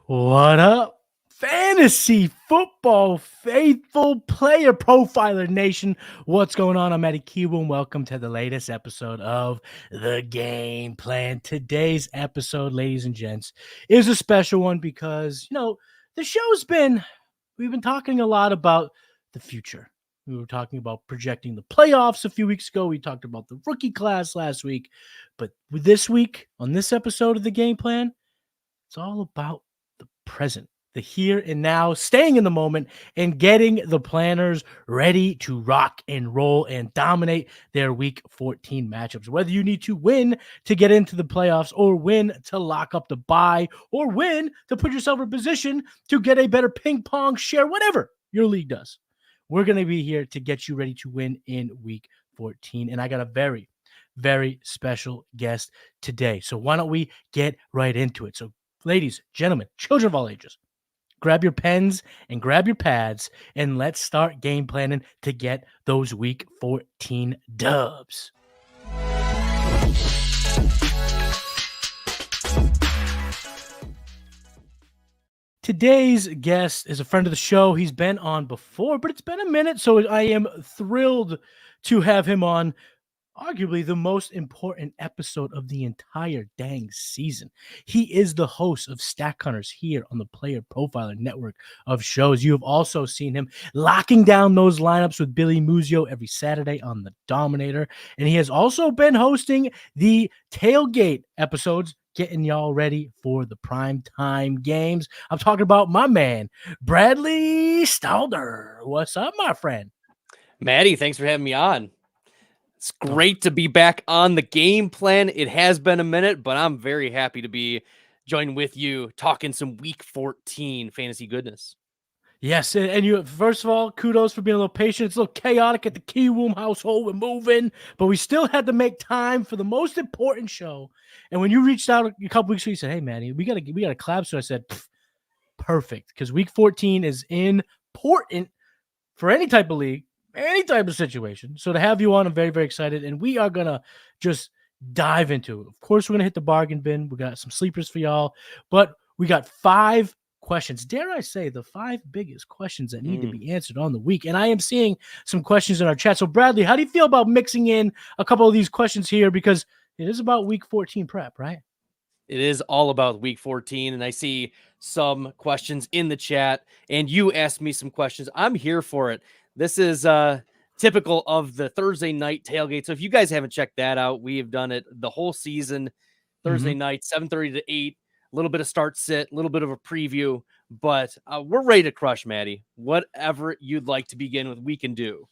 What up, fantasy football faithful player profiler nation? What's going on? I'm Matty Kiwoom. Welcome to the latest episode of The Game Plan. Today's episode, ladies and gents, is a special one because, the show's we've been talking a lot about the future. We were talking about projecting the playoffs a few weeks ago. We talked about the rookie class last week. But this week, on this episode of The Game Plan, it's all about the present, the here and now, staying in the moment and getting the planners ready to rock and roll and dominate their week 14 matchups. Whether you need to win to get into the playoffs or win to lock up the bye or win to put yourself in a position to get a better ping pong share, whatever your league does. We're going to be here to get you ready to win in week 14. And I got a very, very special guest today. So why don't we get right into it? So ladies, gentlemen, children of all ages, grab your pens and grab your pads, and let's start game planning to get those week 14 dubs. Today's guest is a friend of the show. He's been on before, but it's been a minute, so I am thrilled to have him on arguably the most important episode of the entire dang season. He is the host of Stack Hunters here on the Player Profiler Network of shows. You have also seen him locking down those lineups with Billy Muzio every Saturday on the Dominator. And he has also been hosting the Tailgate episodes, getting y'all ready for the prime time games. I'm talking about my man, Bradley Stalder. What's up, my friend? Matty, thanks for having me on. It's great to be back on The Game Plan. It has been a minute, but I'm very happy to be joined with you talking some week 14 fantasy goodness. Yes, and you, first of all, kudos for being a little patient. It's a little chaotic at the Kiwoom household. We're moving, but we still had to make time for the most important show. And when you reached out a couple weeks ago, you said, "Hey, Manny, we got a collab." So I said, "Perfect," because week 14 is important for any type of league, any type of situation. So to have you on, I'm very, very excited. And we are going to just dive into it. Of course, we're going to hit the bargain bin. We got some sleepers for y'all, but we got 5 questions. Dare I say the 5 biggest questions that need to be answered on the week. And I am seeing some questions in our chat. So Bradley, how do you feel about mixing in a couple of these questions here? Because it is about week 14 prep, right? It is all about week 14. And I see some questions in the chat and you asked me some questions. I'm here for it. This is typical of the Thursday night tailgate. So if you guys haven't checked that out, we have done it the whole season, Thursday night, 7:30 to 8, a little bit of start sit, a little bit of a preview, but we're ready to crush, Matty. Whatever you'd like to begin with, we can do.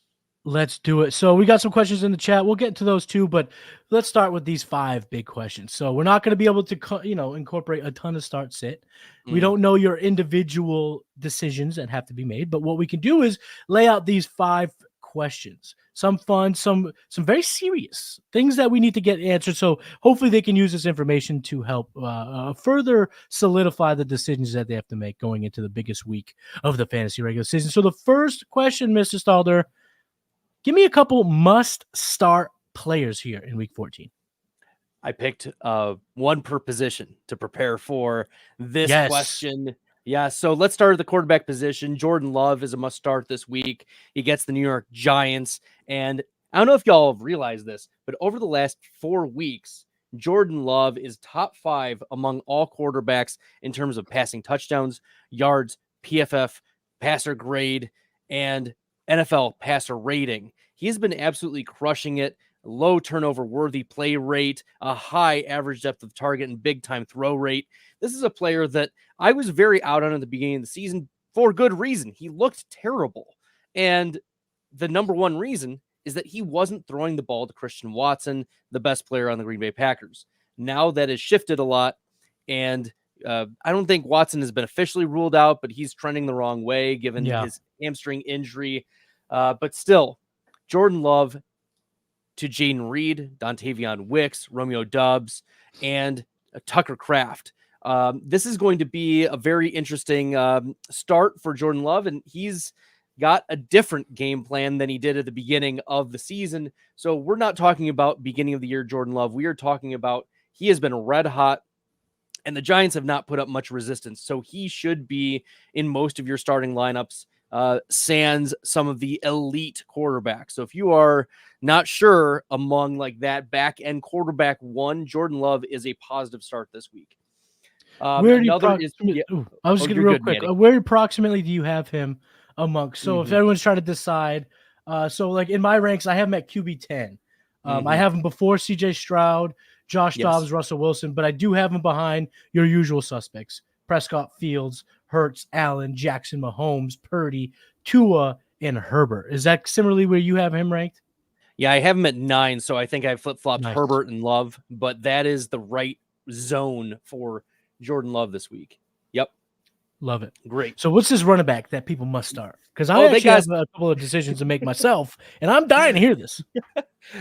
Let's do it. So we got some questions in the chat. We'll get to those too, but let's start with these 5 big questions. So we're not going to be able to, incorporate a ton of start sit. We don't know your individual decisions that have to be made, but what we can do is lay out these 5 questions. Some fun, some very serious things that we need to get answered. So hopefully they can use this information to help further solidify the decisions that they have to make going into the biggest week of the fantasy regular season. So the first question, Mr. Stalder, give me a couple must-start players here in week 14. I picked one per position to prepare for this question. Yeah, so let's start at the quarterback position. Jordan Love is a must-start this week. He gets the New York Giants. And I don't know if y'all have realized this, but over the last 4 weeks, Jordan Love is top 5 among all quarterbacks in terms of passing touchdowns, yards, PFF, passer grade, and NFL passer rating. He's been absolutely crushing it. Low turnover worthy play rate, a high average depth of target, and big time throw rate. This is a player that I was very out on at the beginning of the season for good reason. He looked terrible. And the number one reason is that he wasn't throwing the ball to Christian Watson, the best player on the Green Bay Packers. Now that has shifted a lot, and I don't think Watson has been officially ruled out, but he's trending the wrong way given his hamstring injury. But still, Jordan Love to Jaden Reed, Dontavion Wicks, Romeo Doubs, and Tucker Kraft. This is going to be a very interesting start for Jordan Love, and he's got a different game plan than he did at the beginning of the season. So we're not talking about beginning of the year Jordan Love. We are talking about he has been red hot, and the Giants have not put up much resistance. So he should be in most of your starting lineups, sans some of the elite quarterbacks. So if you are not sure among like that back end quarterback one, Jordan Love is a positive start this week. Where do you I was just going to real quick. Where approximately do you have him amongst? So if everyone's trying to decide, so like in my ranks, I have him at QB 10. I have him before CJ Stroud, Josh Dobbs, Russell Wilson, but I do have him behind your usual suspects: Prescott, Fields, Hurts, Allen, Jackson, Mahomes, Purdy, Tua, and Herbert. Is that similarly where you have him ranked? Yeah, I have him at 9, so I think I flip-flopped Herbert and Love, but that is the right zone for Jordan Love this week. Yep. Love it. Great. So what's this running back that people must start? Because I actually have a couple of decisions to make myself, and I'm dying to hear this.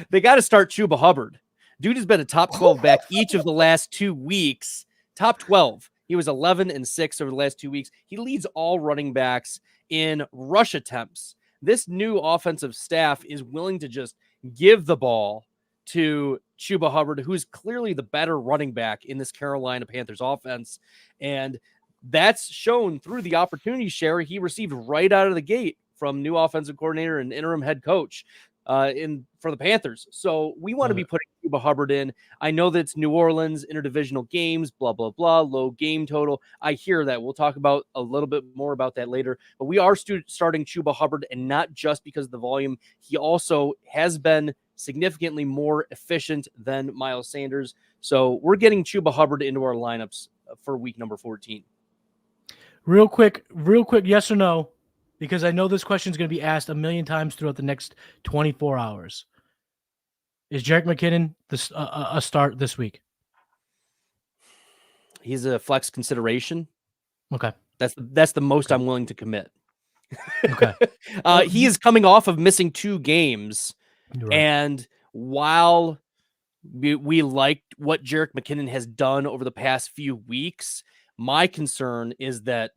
They got to start Chuba Hubbard. Dude has been a top 12 back each of the last 2 weeks. Top 12. He was 11-6 over the last 2 weeks. He leads all running backs in rush attempts. This new offensive staff is willing to just give the ball to Chuba Hubbard, who's clearly the better running back in this Carolina Panthers offense. And that's shown through the opportunity share he received right out of the gate from new offensive coordinator and interim head coach for the Panthers. So we want to be putting Chuba Hubbard in. I know that it's New Orleans, interdivisional games, blah, blah, blah, low game total. I hear that. We'll talk about a little bit more about that later. But we are starting Chuba Hubbard, and not just because of the volume. He also has been significantly more efficient than Miles Sanders. So we're getting Chuba Hubbard into our lineups for week number 14. Real quick, yes or no? Because I know this question is going to be asked a million times throughout the next 24 hours. Is Jerick McKinnon a start this week? He's a flex consideration. Okay. That's the most I'm willing to commit. Okay. He is coming off of missing 2 games. Right. And while we liked what Jerick McKinnon has done over the past few weeks, my concern is that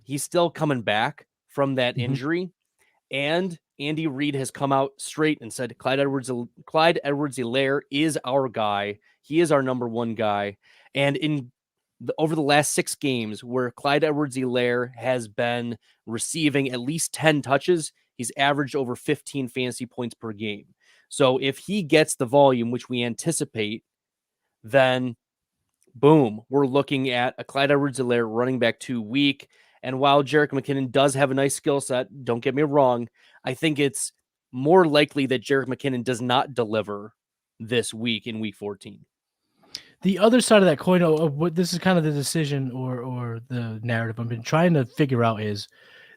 he's still coming back from that injury, and Andy Reid has come out straight and said Clyde Edwards-Helaire is our guy. He is our number 1 guy. And over the last 6 games where Clyde Edwards-Helaire has been receiving at least 10 touches, he's averaged over 15 fantasy points per game. So if he gets the volume, which we anticipate, then boom, we're looking at a Clyde Edwards-Helaire running back 2 week. And while Jerick McKinnon does have a nice skill set, don't get me wrong, I think it's more likely that Jerick McKinnon does not deliver this week in week 14. The other side of that coin, what this is kind of the decision or the narrative I've been trying to figure out is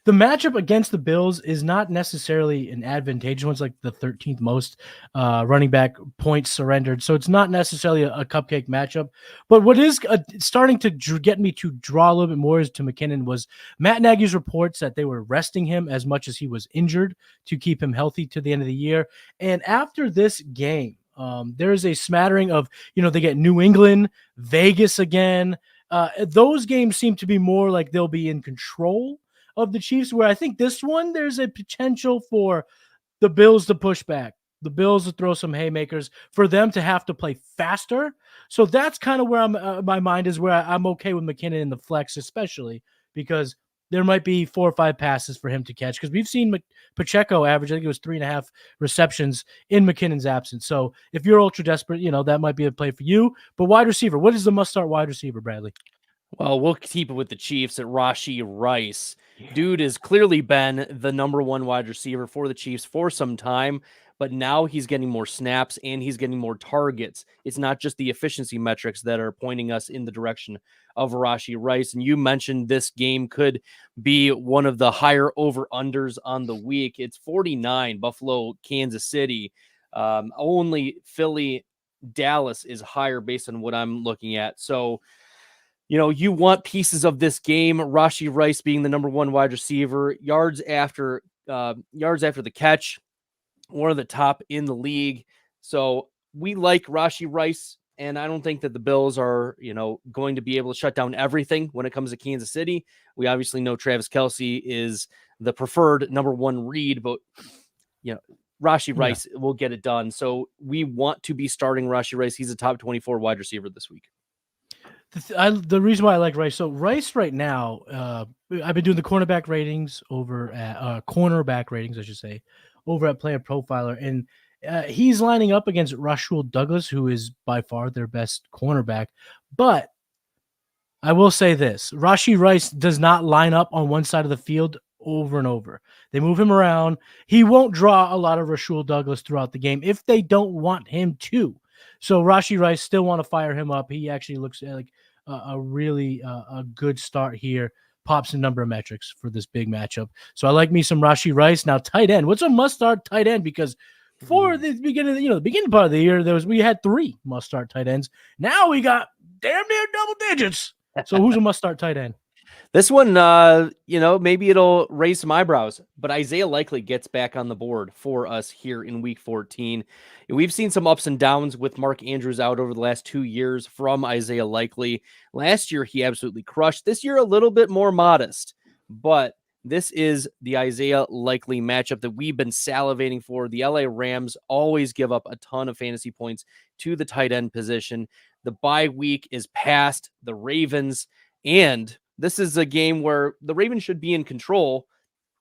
the matchup against the Bills is not necessarily an advantageous one. It's like the 13th most running back points surrendered. So it's not necessarily a cupcake matchup. But what is starting to get me to draw a little bit more to McKinnon was Matt Nagy's reports that they were resting him as much as he was injured to keep him healthy to the end of the year. And after this game, there is a smattering of, they get New England, Vegas again. Those games seem to be more like they'll be in control of the Chiefs, where I think this one, there's a potential for the Bills to push back, the Bills to throw some haymakers, for them to have to play faster. So that's kind of where my mind is, where I'm okay with McKinnon in the flex, especially because there might be 4 or 5 passes for him to catch, because we've seen Pacheco average, I think it was 3.5 receptions in McKinnon's absence. So if you're ultra desperate, that might be a play for you. But wide receiver, what is the must-start wide receiver, Bradley? Well, we'll keep it with the Chiefs at Rashee Rice. Dude has clearly been the number 1 wide receiver for the Chiefs for some time, but now he's getting more snaps and he's getting more targets. It's not just the efficiency metrics that are pointing us in the direction of Rashee Rice. And you mentioned this game could be one of the higher over-unders on the week. It's 49, Buffalo, Kansas City. Only Philly Dallas is higher based on what I'm looking at. So, you want pieces of this game. Rashee Rice being the number one wide receiver, yards after the catch, one of the top in the league. So we like Rashee Rice, and I don't think that the Bills are, going to be able to shut down everything when it comes to Kansas City. We obviously know Travis Kelce is the preferred number one read, but Rashee Rice will get it done. So we want to be starting Rashee Rice. He's a top 24 wide receiver this week. The reason why I like Rice, so Rice right now, I've been doing the cornerback ratings over at cornerback ratings, I should say, over at Player Profiler, and he's lining up against Rasul Douglas, who is by far their best cornerback. But I will say this: Rashee Rice does not line up on one side of the field over and over. They move him around. He won't draw a lot of Rasul Douglas throughout the game if they don't want him to. So Rashee Rice still want to fire him up. He actually looks like a really a good start here. Pops a number of metrics for this big matchup. So I like me some Rashee Rice. Now tight end. What's a must-start tight end? Because for the beginning, the beginning part of the year, we had 3 must-start tight ends. Now we got damn near double digits. So who's a must-start tight end? This one, maybe it'll raise some eyebrows, but Isaiah Likely gets back on the board for us here in week 14. We've seen some ups and downs with Mark Andrews out over the last 2 years from Isaiah Likely. Last year, he absolutely crushed. This year, a little bit more modest, but this is the Isaiah Likely matchup that we've been salivating for. The LA Rams always give up a ton of fantasy points to the tight end position. The bye week is past the Ravens, and this is a game where the Ravens should be in control,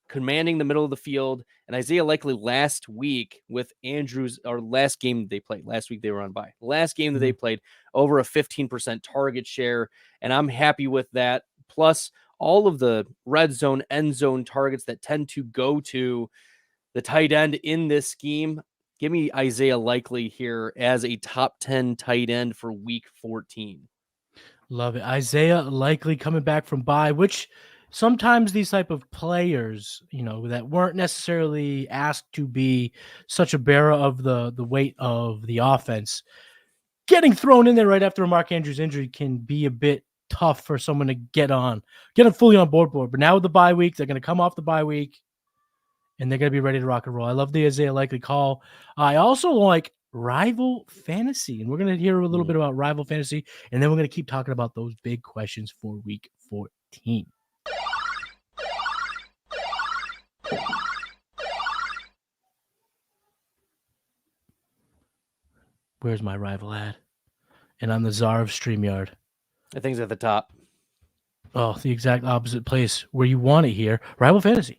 commanding the middle of the field. And Isaiah Likely last week with Andrews, or last game they played, last week they were on bye. Last game that they played, over a 15% target share. And I'm happy with that. Plus all of the red zone, end zone targets that tend to go to the tight end in this scheme. Give me Isaiah Likely here as a top 10 tight end for week 14. Love it. Isaiah Likely coming back from bye, which sometimes these type of players, that weren't necessarily asked to be such a bearer of the weight of the offense, getting thrown in there right after a Mark Andrews injury can be a bit tough for someone to get them fully on board. But now with the bye week, they're going to come off the bye week and they're going to be ready to rock and roll. I love the Isaiah Likely call. I also like Rival Fantasy, and we're going to hear a little bit about Rival Fantasy, and then we're going to keep talking about those big questions for week 14. Where's my Rival ad? And I'm the czar of StreamYard. I think it's at the top. Oh, the exact opposite place where you want it here. Rival Fantasy.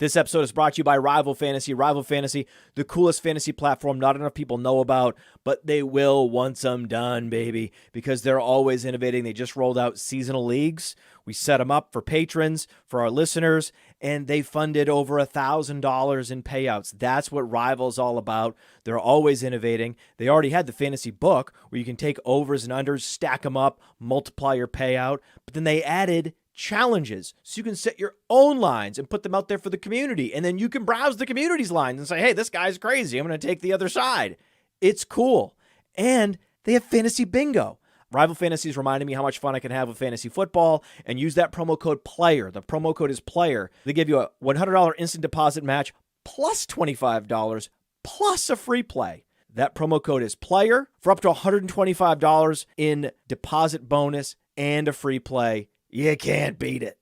This episode is brought to you by Rival Fantasy. Rival Fantasy, the coolest fantasy platform not enough people know about, but they will once I'm done, baby, because they're always innovating. They just rolled out seasonal leagues. We set them up for patrons, for our listeners, and they funded over $1,000 in payouts. That's what Rival's all about. They're always innovating. They already had the fantasy book where you can take overs and unders, stack them up, multiply your payout, but then they added challenges so you can set your own lines and put them out there for the community, and then you can browse the community's lines and say, hey, this guy's crazy, I'm going to take the other side. It's cool. And they have fantasy bingo. Rival Fantasy is reminding me how much fun I can have with fantasy football, and use that promo code PLAYER. The promo code is PLAYER. They give you a $100 instant deposit match plus $25 plus a free play. That promo code is PLAYER for up to $125 in deposit bonus and a free play. You can't beat it.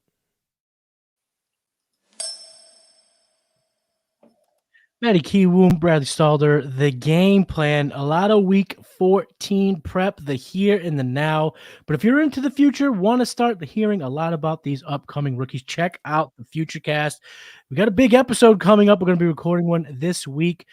Matty Kiwoom, Bradley Stalder, the game plan, a lot of week 14 prep, the here and the now. But if you're into the future, want to start hearing a lot about these upcoming rookies, check out the Futurecast. We got a big episode coming up. We're going to be recording one this week.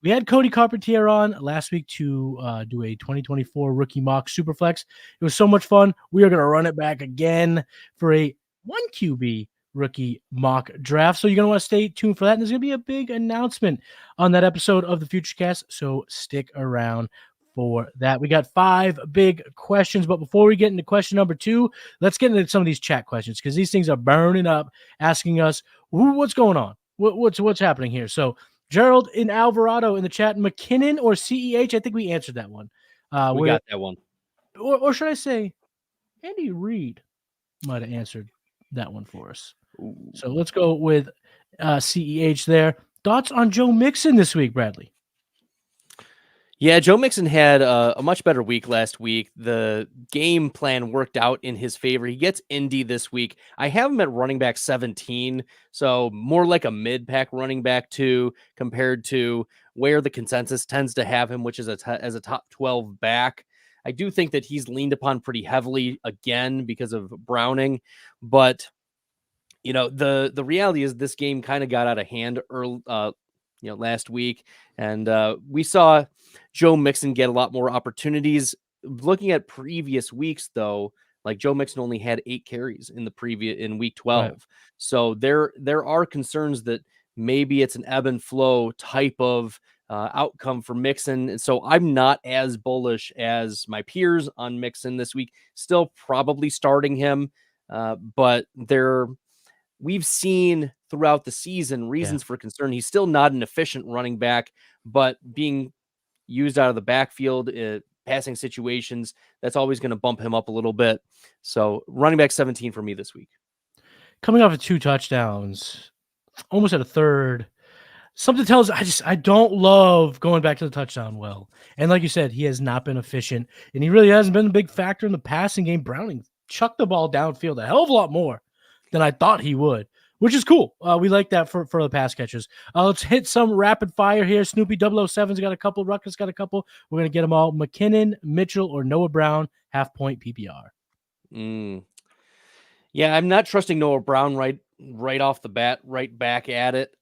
We had Cody Carpentier on last week to do a 2024 rookie mock Superflex. It was so much fun. We are going to run it back again for a 1 QB rookie mock draft. So you're going to want to stay tuned for that. And there's going to be a big announcement on that episode of the Futurecast. So stick around for that. We got 5 big questions. But before we get into question number 2, let's get into some of these chat questions because these things are burning up, asking us what's going on, what's happening here. So Gerald in Alvarado in the chat, McKinnon or CEH? I think we answered that one. We got that one. Or should I say, Andy Reid might have answered that one for us. Ooh. So let's go with CEH there. Thoughts on Joe Mixon this week, Bradley? Yeah, Joe Mixon had a much better week last week. The game plan worked out in his favor. He gets Indy this week. I have him at running back 17, so more like a mid-pack running back 2 compared to where the consensus tends to have him, which is as a top 12 back. I do think that he's leaned upon pretty heavily again because of Browning, but the reality is this game kind of got out of hand early, last week, and we saw Joe Mixon get a lot more opportunities. Looking at previous weeks, though, like Joe Mixon only had 8 carries in week 12. Right. So there are concerns that maybe it's an ebb and flow type of outcome for Mixon. And so I'm not as bullish as my peers on Mixon this week. Still probably starting him, but we've seen throughout the season reasons for concern. He's still not an efficient running back, but being used out of the backfield, passing situations, that's always going to bump him up a little bit. So running back 17 for me this week. Coming off of 2 touchdowns, almost at a third. Something tells I don't love going back to the touchdown well. And like you said, he has not been efficient, and he really hasn't been a big factor in the passing game. Browning chucked the ball downfield a hell of a lot more than I thought he would, which is cool. We like that for the pass catchers. Let's hit some rapid fire here. Snoopy 007's got a couple. Ruckus got a couple. We're going to get them all. McKinnon, Mitchell, or Noah Brown, half-point PPR. Yeah, I'm not trusting Noah Brown right off the bat, right back at it.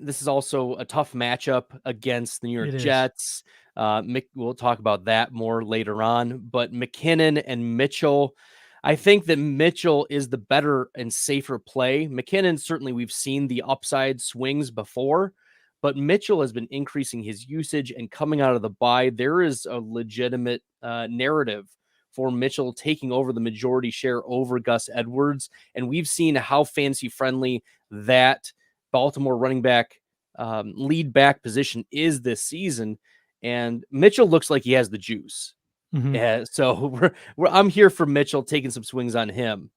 This is also a tough matchup against the New York Jets. We'll talk about that more later on. But McKinnon and Mitchell, I think that Mitchell is the better and safer play. McKinnon, certainly we've seen the upside swings before, but Mitchell has been increasing his usage, and coming out of the bye, there is a legitimate narrative for Mitchell taking over the majority share over Gus Edwards. And we've seen how fantasy friendly that Baltimore running back lead back position is this season. And Mitchell looks like he has the juice. Mm-hmm. Yeah, so I'm here for Mitchell, taking some swings on him.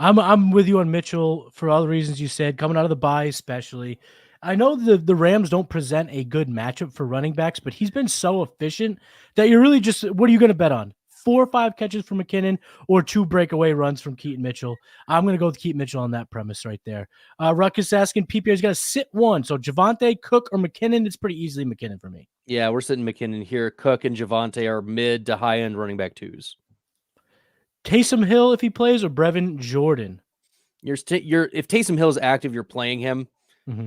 I'm with you on Mitchell for all the reasons you said, coming out of the bye especially. I know the Rams don't present a good matchup for running backs, but he's been so efficient that you're really just, what are you going to bet on? 4 or 5 catches from McKinnon or 2 breakaway runs from Keaton Mitchell? I'm going to go with Keaton Mitchell on that premise right there. Ruckus asking, PPR's got to sit one. So Javonte, Cook, or McKinnon? It's pretty easily McKinnon for me. Yeah, we're sitting McKinnon here. Cook and Javonte are mid to high end running back 2s. Taysom Hill if he plays, or Brevin Jordan? If Taysom Hill is active, you're playing him. Mm-hmm.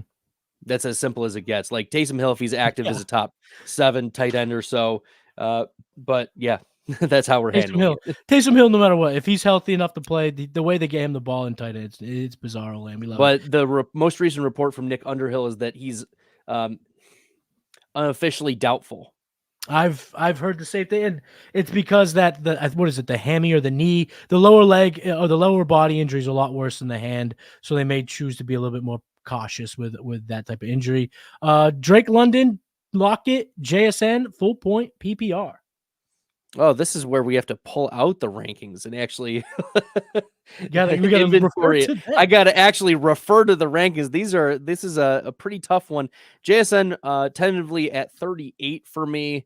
That's as simple as it gets. Like Taysom Hill, if he's active, is a top 7 tight end or so. But yeah, that's how we're handling it. Taysom Hill, no matter what, if he's healthy enough to play, the way they get him the ball in tight end, it's bizarre. We love it. But the most recent report from Nick Underhill is that he's unofficially doubtful. I've heard the same thing, and it's because that the hammy or the knee, the lower leg or the lower body injury is a lot worse than the hand, so they may choose to be a little bit more cautious with that type of injury. Drake London, Lockett, JSN, full point PPR. Oh, this is where we have to pull out the rankings and actually we gotta inventory. I gotta actually refer to the rankings. This is a pretty tough one. JSN tentatively at 38 for me.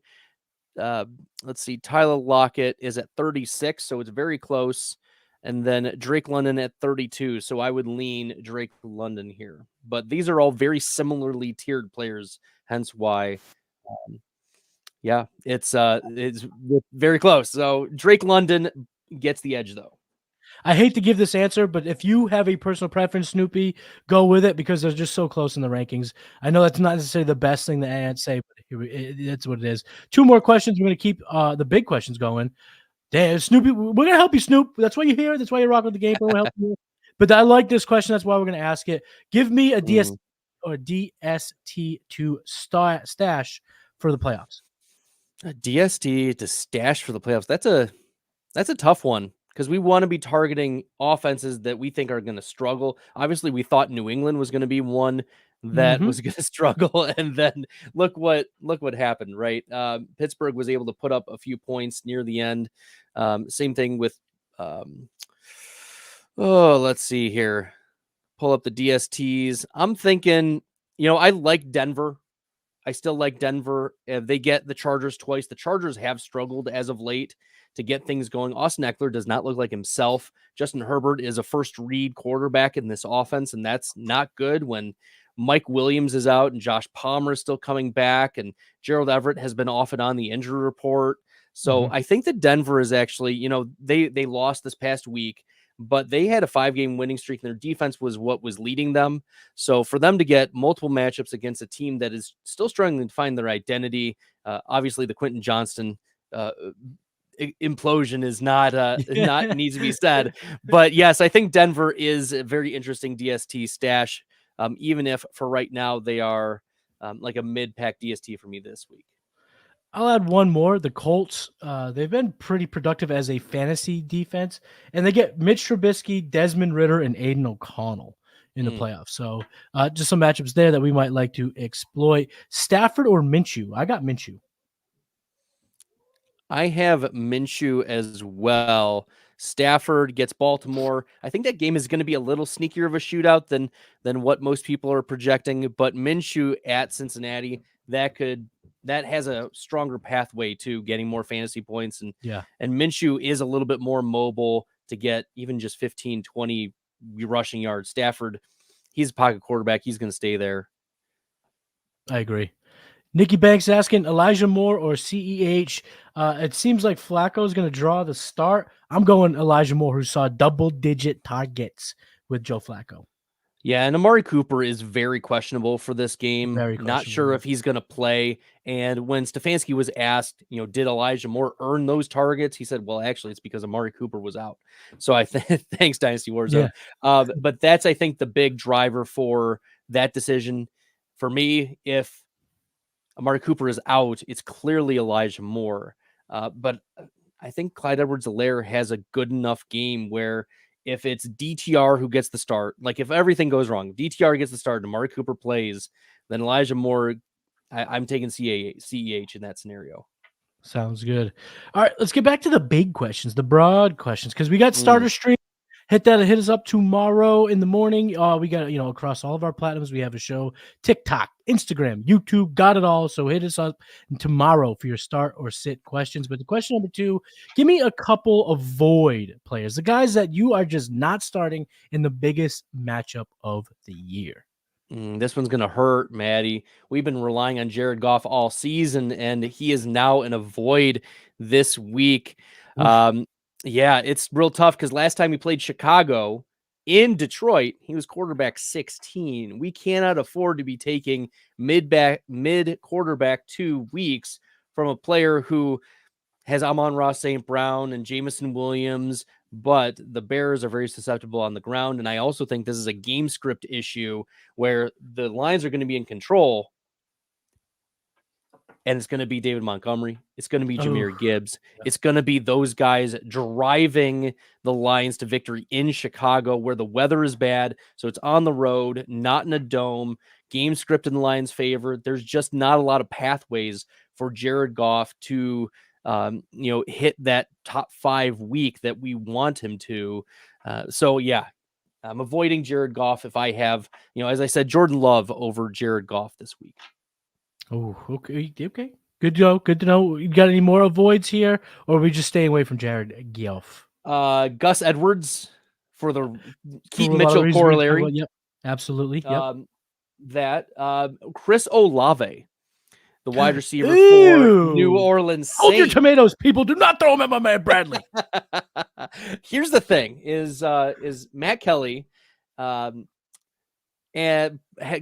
Let's see, Tyler Lockett is at 36, so it's very close. And then Drake London at 32, so I would lean Drake London here. But these are all very similarly tiered players, hence why. Yeah, it's very close. So Drake London gets the edge, though. I hate to give this answer, but if you have a personal preference, Snoopy, go with it because they're just so close in the rankings. I know that's not necessarily the best thing that I say, but that's what it is. 2 more questions. We're going to keep the big questions going. Damn, Snoopy, we're going to help you, Snoop. That's why you're here. That's why you rock with the game. We'll help you. But I like this question. That's why we're going to ask it. Give me a DST or DST2 stash for the playoffs. A DST to stash for the playoffs. That's a tough one because we want to be targeting offenses that we think are going to struggle. Obviously, we thought New England was going to be one that was going to struggle. And then look what happened, right? Pittsburgh was able to put up a few points near the end. Same thing with, let's see here. Pull up the DSTs. I'm thinking, I like Denver. I still like Denver. They get the Chargers twice. The Chargers have struggled as of late to get things going. Austin Eckler does not look like himself. Justin Herbert is a first read quarterback in this offense, and that's not good when Mike Williams is out and Josh Palmer is still coming back, and Gerald Everett has been off and on the injury report. So I think that Denver is actually, they lost this past week, but they had a 5-game winning streak and their defense was what was leading them. So for them to get multiple matchups against a team that is still struggling to find their identity, obviously the Quentin Johnston implosion is not needs to be said. But yes, I think Denver is a very interesting DST stash, even if for right now they are like a mid-pack DST for me this week. I'll add one more. The Colts, they've been pretty productive as a fantasy defense, and they get Mitch Trubisky, Desmond Ridder, and Aiden O'Connell in the playoffs. So just some matchups there that we might like to exploit. Stafford or Minshew? I got Minshew. I have Minshew as well. Stafford gets Baltimore. I think that game is going to be a little sneakier of a shootout than what most people are projecting, but Minshew at Cincinnati, that has a stronger pathway to getting more fantasy points. And Minshew is a little bit more mobile to get even just 15, 20 rushing yards. Stafford, he's a pocket quarterback. He's going to stay there. I agree. Nikki Banks asking Elijah Moore or CEH. It seems like Flacco is going to draw the start. I'm going Elijah Moore, who saw double-digit targets with Joe Flacco. Yeah, and Amari Cooper is very questionable for this game. Not sure if he's going to play. And when Stefanski was asked, did Elijah Moore earn those targets? He said, well, actually, it's because Amari Cooper was out. So I think, thanks, Dynasty Warzone. Yeah. But that's, I think, the big driver for that decision. For me, if Amari Cooper is out, it's clearly Elijah Moore. But I think Clyde Edwards-Helaire has a good enough game where if it's DTR who gets the start, like if everything goes wrong, DTR gets the start and Amari Cooper plays, then Elijah Moore, I'm taking CEH in that scenario. Sounds good. All right, let's get back to the big questions, the broad questions, because we got starter stream. Hit us up tomorrow in the morning. We got, across all of our platinums, we have a show, TikTok, Instagram, YouTube, got it all. So hit us up tomorrow for your start or sit questions. But the question number 2, give me a couple of void players, the guys that you are just not starting in the biggest matchup of the year. This one's going to hurt, Matty. We've been relying on Jared Goff all season, and he is now in a void this week. Yeah, it's real tough because last time we played Chicago in Detroit, he was quarterback 16. We cannot afford to be taking mid quarterback 2 weeks from a player who has Amon-Ra St. Brown and Jameson Williams, but the Bears are very susceptible on the ground. And I also think this is a game script issue where the Lions are going to be in control. And it's going to be David Montgomery. It's going to be Jahmyr Gibbs. It's going to be those guys driving the Lions to victory in Chicago where the weather is bad. So it's on the road, not in a dome. Game script in the Lions' favor. There's just not a lot of pathways for Jared Goff to, hit that top 5 week that we want him to. So, yeah, I'm avoiding Jared Goff if I have, as I said, Jordan Love over Jared Goff this week. Oh, okay. Good to know. You got any more avoids here, or are we just staying away from Jared Goff? Gus Edwards for the Keaton Mitchell corollary. Yep, absolutely. Yep. Chris Olave, the wide receiver for New Orleans Saints. Hold your tomatoes, people. Do not throw them at my man Bradley. Here's the thing: is Matt Kelly, and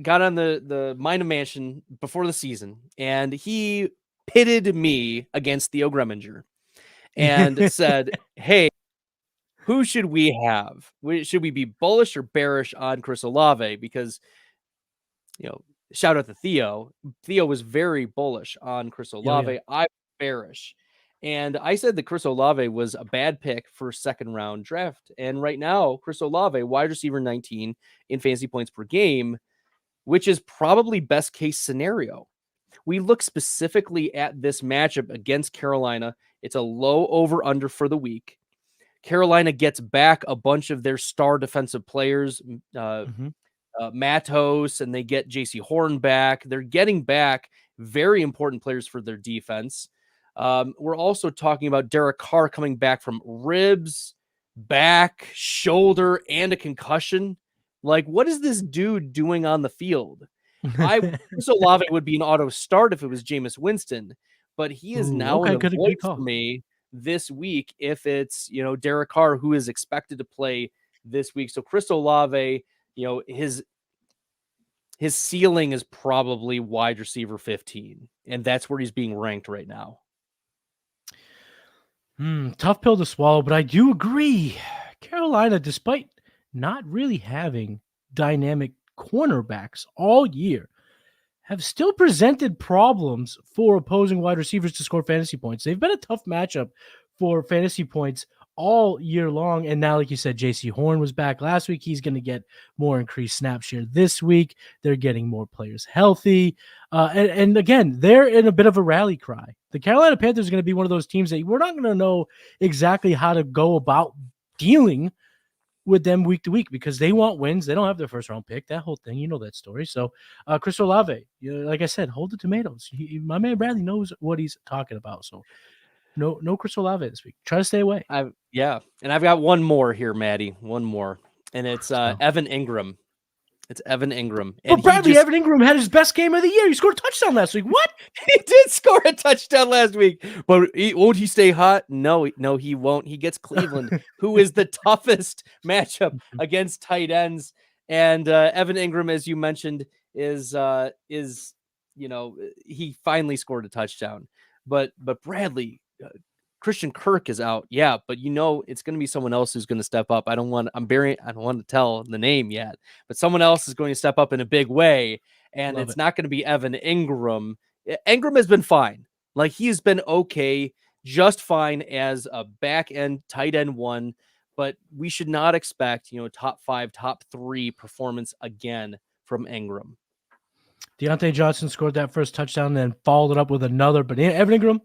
got on the Mind of Mansion before the season, and he pitted me against Theo Greminger and said, hey, who should we have? Should we be bullish or bearish on Chris Olave? Because, shout out to Theo. Theo was very bullish on Chris Olave. Yeah. I was bearish. And I said that Chris Olave was a bad pick for second round draft. And right now, Chris Olave, wide receiver 19 in fantasy points per game, which is probably best case scenario. We look specifically at this matchup against Carolina. It's a low over under for the week. Carolina gets back a bunch of their star defensive players, Matos, and they get JC Horn back. They're getting back very important players for their defense. We're also talking about Derek Carr coming back from ribs, back, shoulder, and a concussion. Like, what is this dude doing on the field? Chris Olave would be an auto start if it was Jameis Winston, but he is now in a void for me this week if it's, Derek Carr, who is expected to play this week. So Chris Olave, his ceiling is probably wide receiver 15, and that's where he's being ranked right now. Tough pill to swallow, but I do agree. Carolina, despite not really having dynamic cornerbacks all year, have still presented problems for opposing wide receivers to score fantasy points. They've been a tough matchup for fantasy points all year long. And now, like you said, JC Horn was back last week. He's going to get more increased snap share this week. They're getting more players healthy. And again, they're in a bit of a rally cry. The Carolina Panthers are going to be one of those teams that we're not going to know exactly how to go about dealing with them week to week because they want wins. They don't have their first round pick, that whole thing. You know that story. So Chris Olave, like I said, hold the tomatoes. My man Bradley knows what he's talking about. So no Chris Olave this week. Try to stay away. And I've got one more here, Maddie. One more. And it's Evan Ingram. It's Evan Ingram. And but Bradley, Evan Ingram had his best game of the year. He scored a touchdown last week. What? He did score a touchdown last week. But won't he stay hot? No, he won't. He gets Cleveland, who is the toughest matchup against tight ends. And Evan Ingram, as you mentioned, is he finally scored a touchdown. But Bradley, Christian Kirk is out. Yeah, but it's going to be someone else who's going to step up. I don't want to tell the name yet, but someone else is going to step up in a big way. And it's not going to be Evan Ingram. Ingram has been fine. Like, he's been okay, just fine as a back end tight end one, but we should not expect, top 5, top 3 performance again from Ingram. Deontay Johnson scored that first touchdown and then followed it up with another, but Evan Ingram,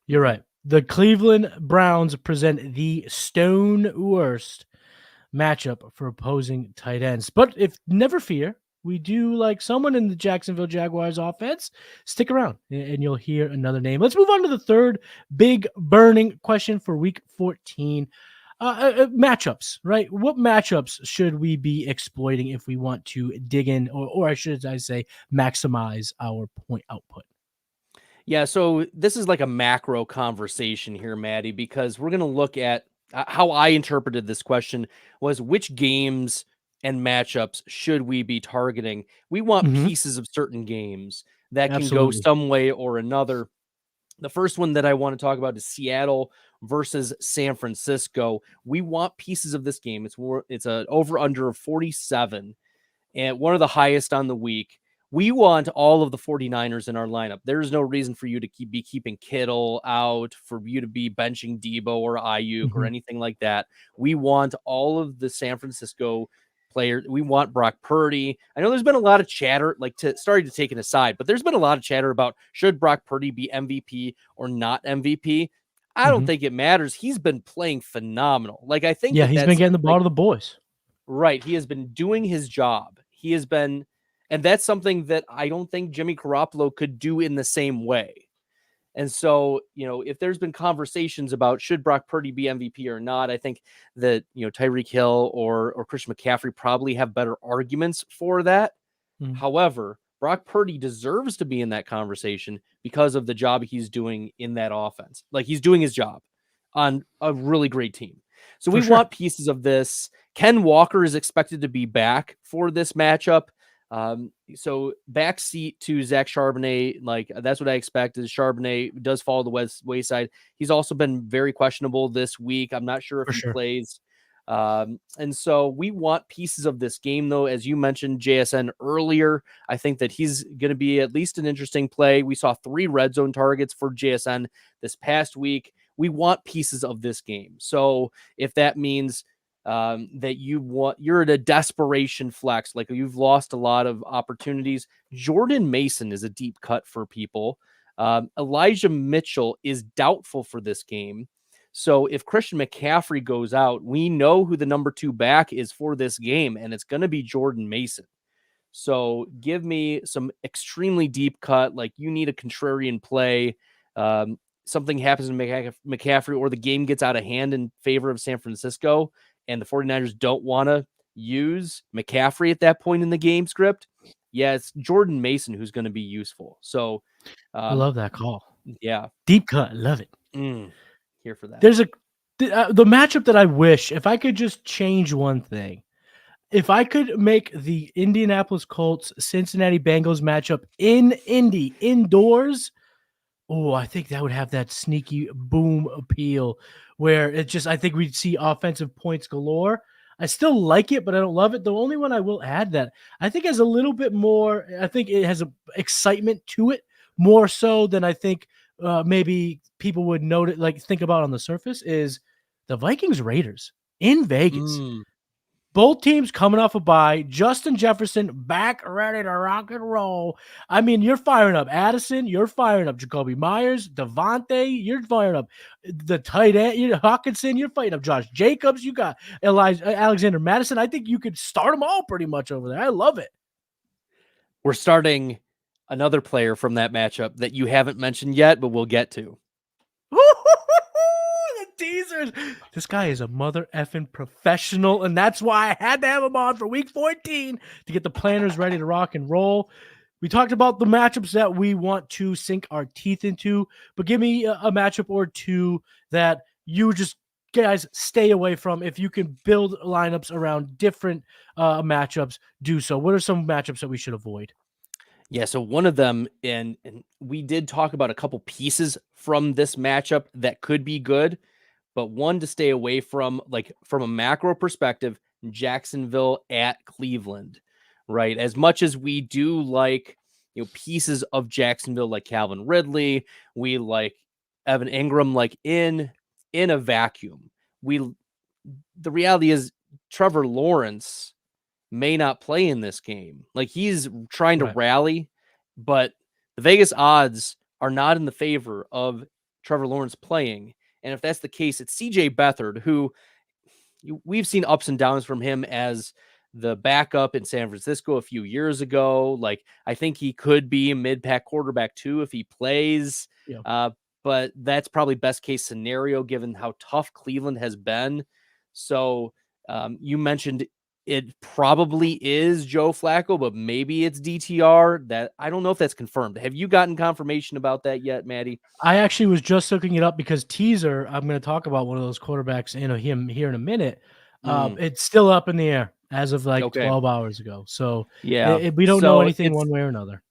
you're right. The Cleveland Browns present the stone worst matchup for opposing tight ends. But never fear, we do like someone in the Jacksonville Jaguars offense. Stick around and you'll hear another name. Let's move on to the third big burning question for week 14. Matchups, right? What matchups should we be exploiting if we want to dig in, or should I say maximize our point output? Yeah, so this is like a macro conversation here, Maddie, because we're going to look at how I interpreted this question was which games and matchups should we be targeting? We want pieces of certain games that can go some way or another. The first one that I want to talk about is Seattle versus San Francisco. We want pieces of this game. It's an over-under of 47 and one of the highest on the week. We want all of the 49ers in our lineup. There's no reason for you to be keeping Kittle out, for you to be benching Debo or Ayuk or anything like that. We want all of the San Francisco players. We want Brock Purdy. I know there's been a lot of chatter, starting to take it aside, but there's been a lot of chatter about should Brock Purdy be MVP or not MVP. I don't think it matters. He's been playing phenomenal. I think he's been getting the ball to the boys. Right. He has been doing his job. He has been. And that's something that I don't think Jimmy Garoppolo could do in the same way. And so, if there's been conversations about should Brock Purdy be MVP or not, I think that, Tyreek Hill or Christian McCaffrey probably have better arguments for that. However, Brock Purdy deserves to be in that conversation because of the job he's doing in that offense. He's doing his job on a really great team. So we want pieces of this. Ken Walker is expected to be back for this matchup. So backseat to Zach Charbonnet, that's what I expected. Charbonnet does fall to the wayside. He's also been very questionable this week. I'm not sure if he plays. And so we want pieces of this game, though. As you mentioned, JSN earlier, I think that he's going to be at least an interesting play. We saw 3 red zone targets for JSN this past week. We want pieces of this game. So if that means that you're at a desperation flex, like you've lost a lot of opportunities. Jordan Mason is a deep cut for people. Elijah Mitchell is doubtful for this game. So if Christian McCaffrey goes out, we know who the number 2 back is for this game, and it's going to be Jordan Mason. So give me some extremely deep cut, like you need a contrarian play. Something happens to McCaffrey, or the game gets out of hand in favor of San Francisco, and the 49ers don't want to use McCaffrey at that point in the game script. Yeah, it's Jordan Mason who's going to be useful. So I love that call. Yeah. Deep cut. Love it. Here for that. There's the matchup that I wish, if I could just change one thing, if I could make the Indianapolis Colts Cincinnati Bengals matchup in Indy indoors, I think that would have that sneaky boom appeal where I think we'd see offensive points galore. I still like it, but I don't love it. The only one I will add that I think has a little bit more, I think it has a excitement to it, more so than I think maybe people would note it, like think about on the surface, is the Vikings Raiders in Vegas. Both teams coming off a bye. Justin Jefferson back ready to rock and roll. I mean, you're firing up Addison. You're firing up Jacoby Myers, Devontae. You're firing up the tight end, Hawkinson. You're fighting up Josh Jacobs. You got Alexander Madison. I think you could start them all pretty much over there. I love it. We're starting another player from that matchup that you haven't mentioned yet, but we'll get to. Teasers. This guy is a mother effing professional, and that's why I had to have him on for week 14 to get the planners ready to rock and roll. We talked about the matchups that we want to sink our teeth into, but give me a matchup or two that you just guys stay away from. If you can build lineups around different matchups, do so. What are some matchups that we should avoid? Yeah, so one of them, and we did talk about a couple pieces from this matchup that could be good, but one to stay away from, like from a macro perspective, Jacksonville at Cleveland, right? As much as we do like, pieces of Jacksonville, like Calvin Ridley, we like Evan Ingram, like in a vacuum, the reality is Trevor Lawrence may not play in this game. Like he's trying to rally, but the Vegas odds are not in the favor of Trevor Lawrence playing. And if that's the case, it's CJ Beathard, who we've seen ups and downs from him as the backup in San Francisco a few years ago. Like, I think he could be a mid-pack quarterback too if he plays. Yeah. But that's probably best case scenario given how tough Cleveland has been. So you mentioned it probably is Joe Flacco, but maybe it's DTR. That I don't know if that's confirmed. Have you gotten confirmation about that yet, Matty? I actually was just looking it up because teaser, I'm going to talk about one of those quarterbacks him here in a minute. It's still up in the air as of 12 hours ago. So yeah, we don't know anything one way or another.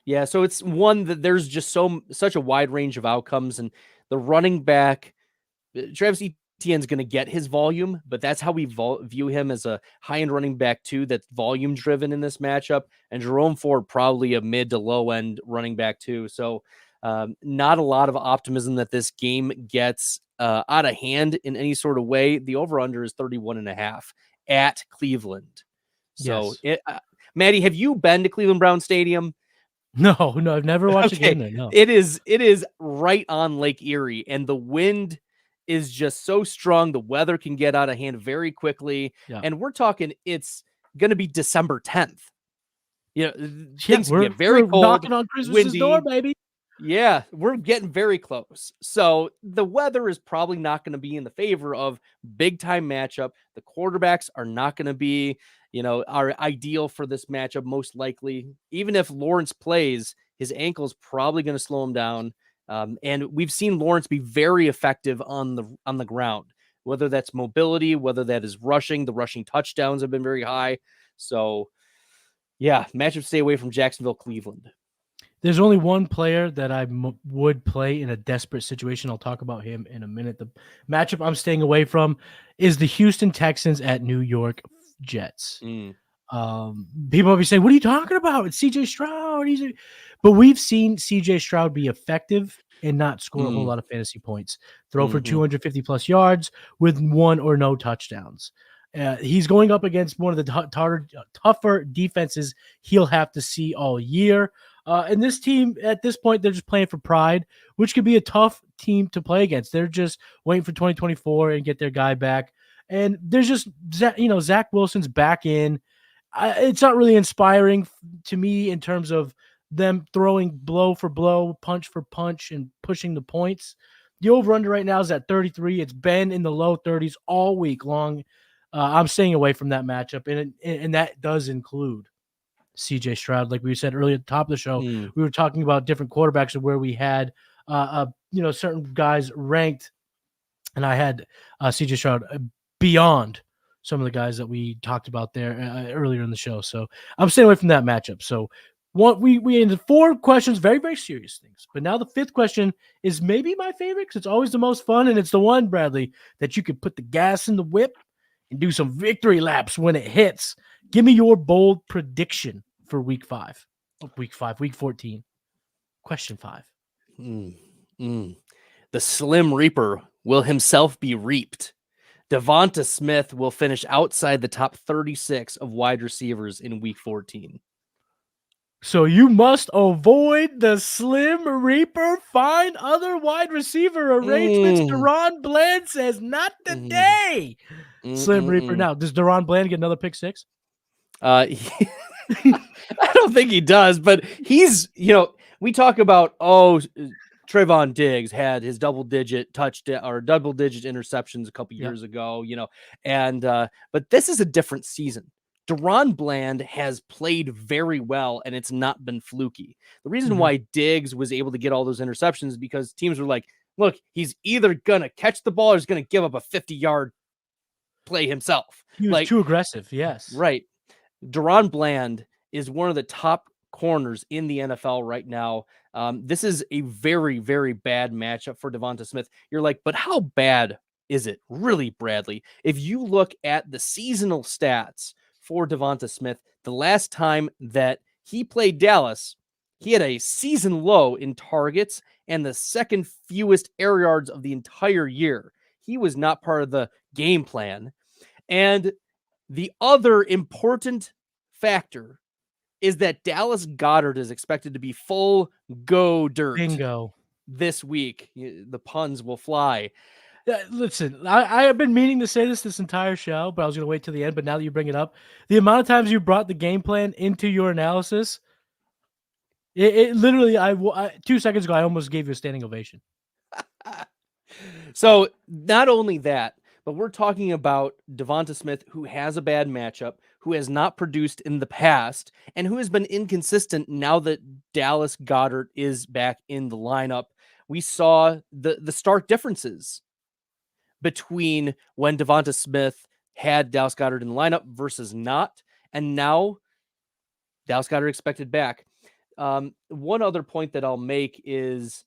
Yeah, so it's one that there's just such a wide range of outcomes, and the running back, Travis Etienne's going to get his volume, but that's how we view him, as a high-end running back too, that's volume-driven in this matchup, and Jerome Ford probably a mid to low-end running back too. So not a lot of optimism that this game gets out of hand in any sort of way. The over-under is 31.5 at Cleveland. So, yes. Matty, have you been to Cleveland Brown Stadium? No, I've never watched a game there. No, it is right on Lake Erie, and the wind is just so strong. The weather can get out of hand very quickly, and we're talking it's going to be December 10th. Things can get very cold, knocking on Christmas's door, baby. Yeah, we're getting very close. So the weather is probably not going to be in the favor of big time matchup. The quarterbacks are not going to be, are ideal for this matchup, most likely. Even if Lawrence plays, his ankle's probably going to slow him down. And we've seen Lawrence be very effective on the ground, whether that's mobility, whether that is rushing. The rushing touchdowns have been very high. So, yeah, matchup stay away from Jacksonville, Cleveland. There's only one player that I would play in a desperate situation. I'll talk about him in a minute. The matchup I'm staying away from is the Houston Texans at New York Jets. People will be saying, what are you talking about? It's CJ Stroud. But we've seen CJ Stroud be effective and not score a whole lot of fantasy points. Throw for 250 plus yards with 1 or no touchdowns. He's going up against one of the tougher defenses he'll have to see all year. And this team, at this point, they're just playing for pride, which could be a tough team to play against. They're just waiting for 2024 and get their guy back. And there's just, Zach Wilson's back in. It's not really inspiring to me in terms of them throwing blow for blow, punch for punch, and pushing the points. The over-under right now is at 33. It's been in the low 30s all week long. I'm staying away from that matchup, and that does include CJ Stroud. Like we said earlier at the top of the show, we were talking about different quarterbacks and where we had certain guys ranked, and I had CJ Stroud beyond some of the guys that we talked about there earlier in the show. So I'm staying away from that matchup. So we ended 4 questions, very, very serious things. But now the 5th question is maybe my favorite because it's always the most fun, and it's the one, Bradley, that you could put the gas in the whip and do some victory laps when it hits. Give me your bold prediction for week 14. Question 5. The Slim Reaper will himself be reaped. Devonta Smith will finish outside the top 36 of wide receivers in week 14. So you must avoid the Slim Reaper. Find other wide receiver arrangements. Deron Bland says, not today. Slim Reaper. Now, does Deron Bland get another pick 6? I don't think he does, but he's, we talk about, Trayvon Diggs had his double-digit touchdown or double-digit interceptions a couple years ago, but this is a different season. Deron Bland has played very well, and it's not been fluky. The reason why Diggs was able to get all those interceptions is because teams were like, look, he's either going to catch the ball or he's going to give up a 50-yard play himself. He was too aggressive, yes. Right. Deron Bland is one of the top corners in the NFL right now. This is a very, very bad matchup for Devonta Smith. You're like, but how bad is it really, Bradley? If you look at the seasonal stats for Devonta Smith, the last time that he played Dallas, he had a season low in targets and the second fewest air yards of the entire year. He was not part of the game plan. And the other important factor is that Dallas Goedert is expected to be full go dirt. Bingo. This week. The puns will fly. Listen, I have been meaning to say this entire show, but I was going to wait till the end. But now that you bring it up, the amount of times you brought the game plan into your analysis, it literally, 2 seconds ago, I almost gave you a standing ovation. So not only that, but we're talking about Devonta Smith, who has a bad matchup, who has not produced in the past, and who has been inconsistent now that Dallas Goedert is back in the lineup. We saw the stark differences between when Devonta Smith had Dallas Goedert in the lineup versus not, and now Dallas Goedert expected back. One other point that I'll make is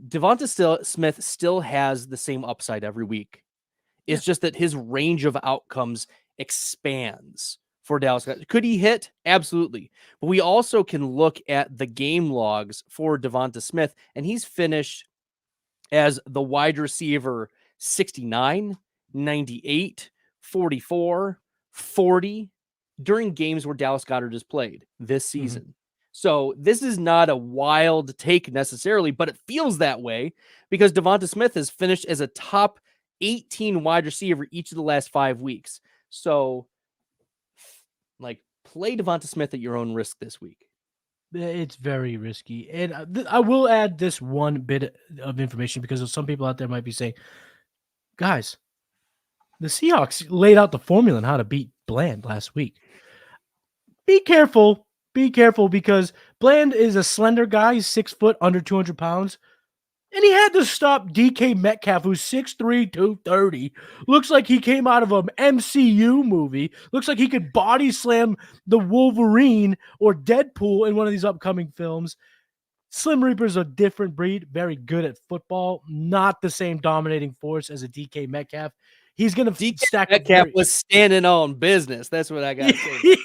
Devonta Smith still has the same upside every week. It's just that his range of outcomes expands for Dallas Goedert. Could he hit? Absolutely. But we also can look at the game logs for Devonta Smith, and he's finished as the wide receiver 69, 98, 44, 40 during games where Dallas Goedert has played this season. So this is not a wild take necessarily, but it feels that way because Devonta Smith has finished as a top 18 wide receiver each of the last 5 weeks. So play Devonta Smith at your own risk this week. It's very risky. And I will add this one bit of information because some people out there might be saying, guys, the Seahawks laid out the formula on how to beat Bland last week. Be careful. Be careful because Bland is a slender guy. He's 6 foot, under 200 pounds. And he had to stop DK Metcalf, who's 6'3", 230. Looks like he came out of an MCU movie. Looks like he could body slam the Wolverine or Deadpool in one of these upcoming films. Slim Reaper's a different breed, very good at football, not the same dominating force as a DK Metcalf. He's going to stack. Metcalf was standing on business. That's what I got to say.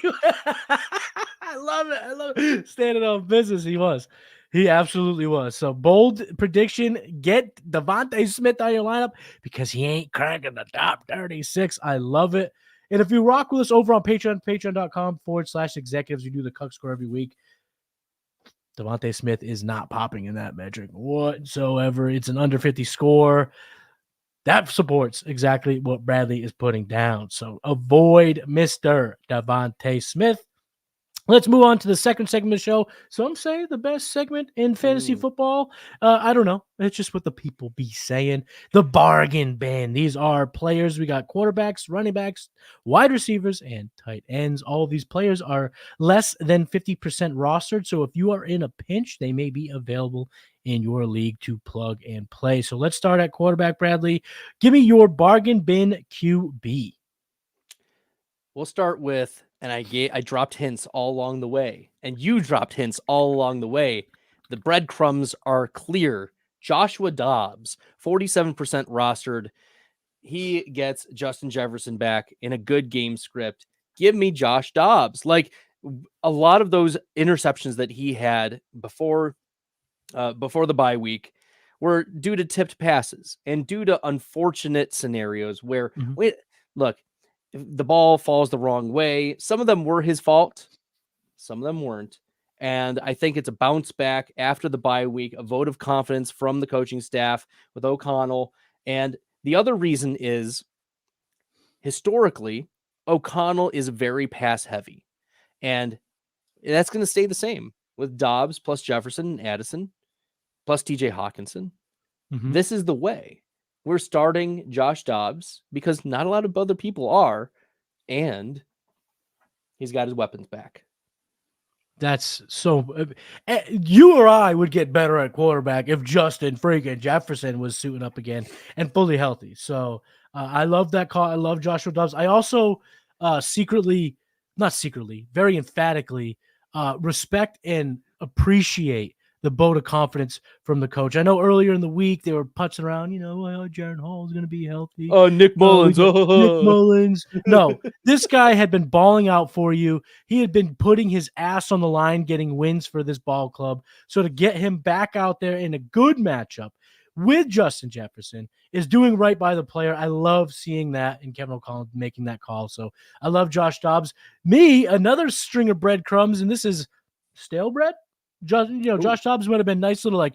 I love it. Standing on business, he was. He absolutely was. So bold prediction, get Devontae Smith on your lineup because he ain't cracking the top 36. I love it. And if you rock with us over on Patreon, patreon.com/executives, we do the Cuck score every week. Devontae Smith is not popping in that metric whatsoever. It's an under 50 score. That supports exactly what Bradley is putting down. So avoid Mr. Devontae Smith. Let's move on to the second segment of the show. Some say the best segment in fantasy football. I don't know. It's just what the people be saying. The bargain bin. These are players. We got quarterbacks, running backs, wide receivers, and tight ends. All of these players are less than 50% rostered. So if you are in a pinch, they may be available in your league to plug and play. So let's start at quarterback, Bradley. Give me your bargain bin QB. We'll start with, and I dropped hints all along the way, and you dropped hints all along the way. The breadcrumbs are clear. Joshua Dobbs, 47% rostered. He gets Justin Jefferson back in a good game script. Give me Josh Dobbs. Like a lot of those interceptions that he had before the bye week were due to tipped passes and due to unfortunate scenarios where look, if the ball falls the wrong way. Some of them were his fault. Some of them weren't. And I think it's a bounce back after the bye week, a vote of confidence from the coaching staff with O'Connell. And the other reason is historically, O'Connell is very pass heavy. And that's going to stay the same with Dobbs plus Jefferson and Addison plus TJ Hawkinson. This is the way. We're starting Josh Dobbs because not a lot of other people are, and he's got his weapons back. That's so. You or I would get better at quarterback if Justin freaking Jefferson was suiting up again and fully healthy. So I love that call. I love Joshua Dobbs. I also very emphatically respect and appreciate the vote of confidence from the coach. I know earlier in the week they were putzing around, Jaron Hall is going to be healthy. Oh, Nick Mullins. Nick Mullins. No, this guy had been balling out for you. He had been putting his ass on the line, getting wins for this ball club. So to get him back out there in a good matchup with Justin Jefferson is doing right by the player. I love seeing that, and Kevin O'Connell making that call. So I love Josh Dobbs. Me, another string of breadcrumbs, and this is stale bread. Josh Dobbs would have been nice little like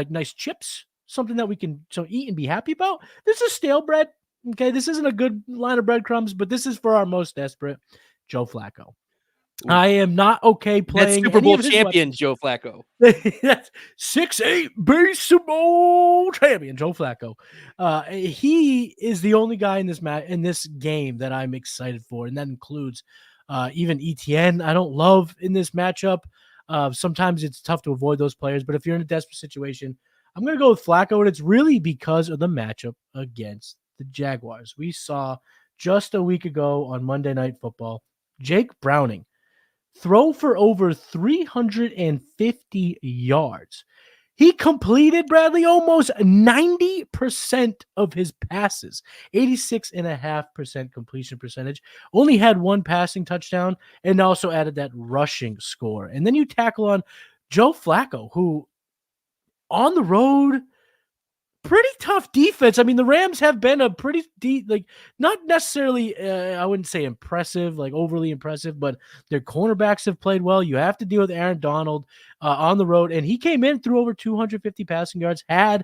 nice chips, something that we can eat and be happy about. This is stale bread. Okay, this isn't a good line of breadcrumbs, but this is for our most desperate, Joe Flacco. Ooh. I am not okay playing Super Bowl champion Joe Flacco. That's 6'8" baseball champion Joe Flacco. He is the only guy in this game that I'm excited for, and that includes even ETN. I don't love in this matchup. Sometimes it's tough to avoid those players, but if you're in a desperate situation, I'm going to go with Flacco, and it's really because of the matchup against the Jaguars. We saw just a week ago on Monday Night Football, Jake Browning throw for over 350 yards. He completed, Bradley, almost 90% of his passes, 86.5% completion percentage, only had one passing touchdown, and also added that rushing score. And then you tackle on Joe Flacco, who on the road, pretty tough defense. I mean, the Rams have been a pretty not necessarily, I wouldn't say impressive, like overly impressive, but their cornerbacks have played well. You have to deal with Aaron Donald on the road, and he came in through over 250 passing yards, had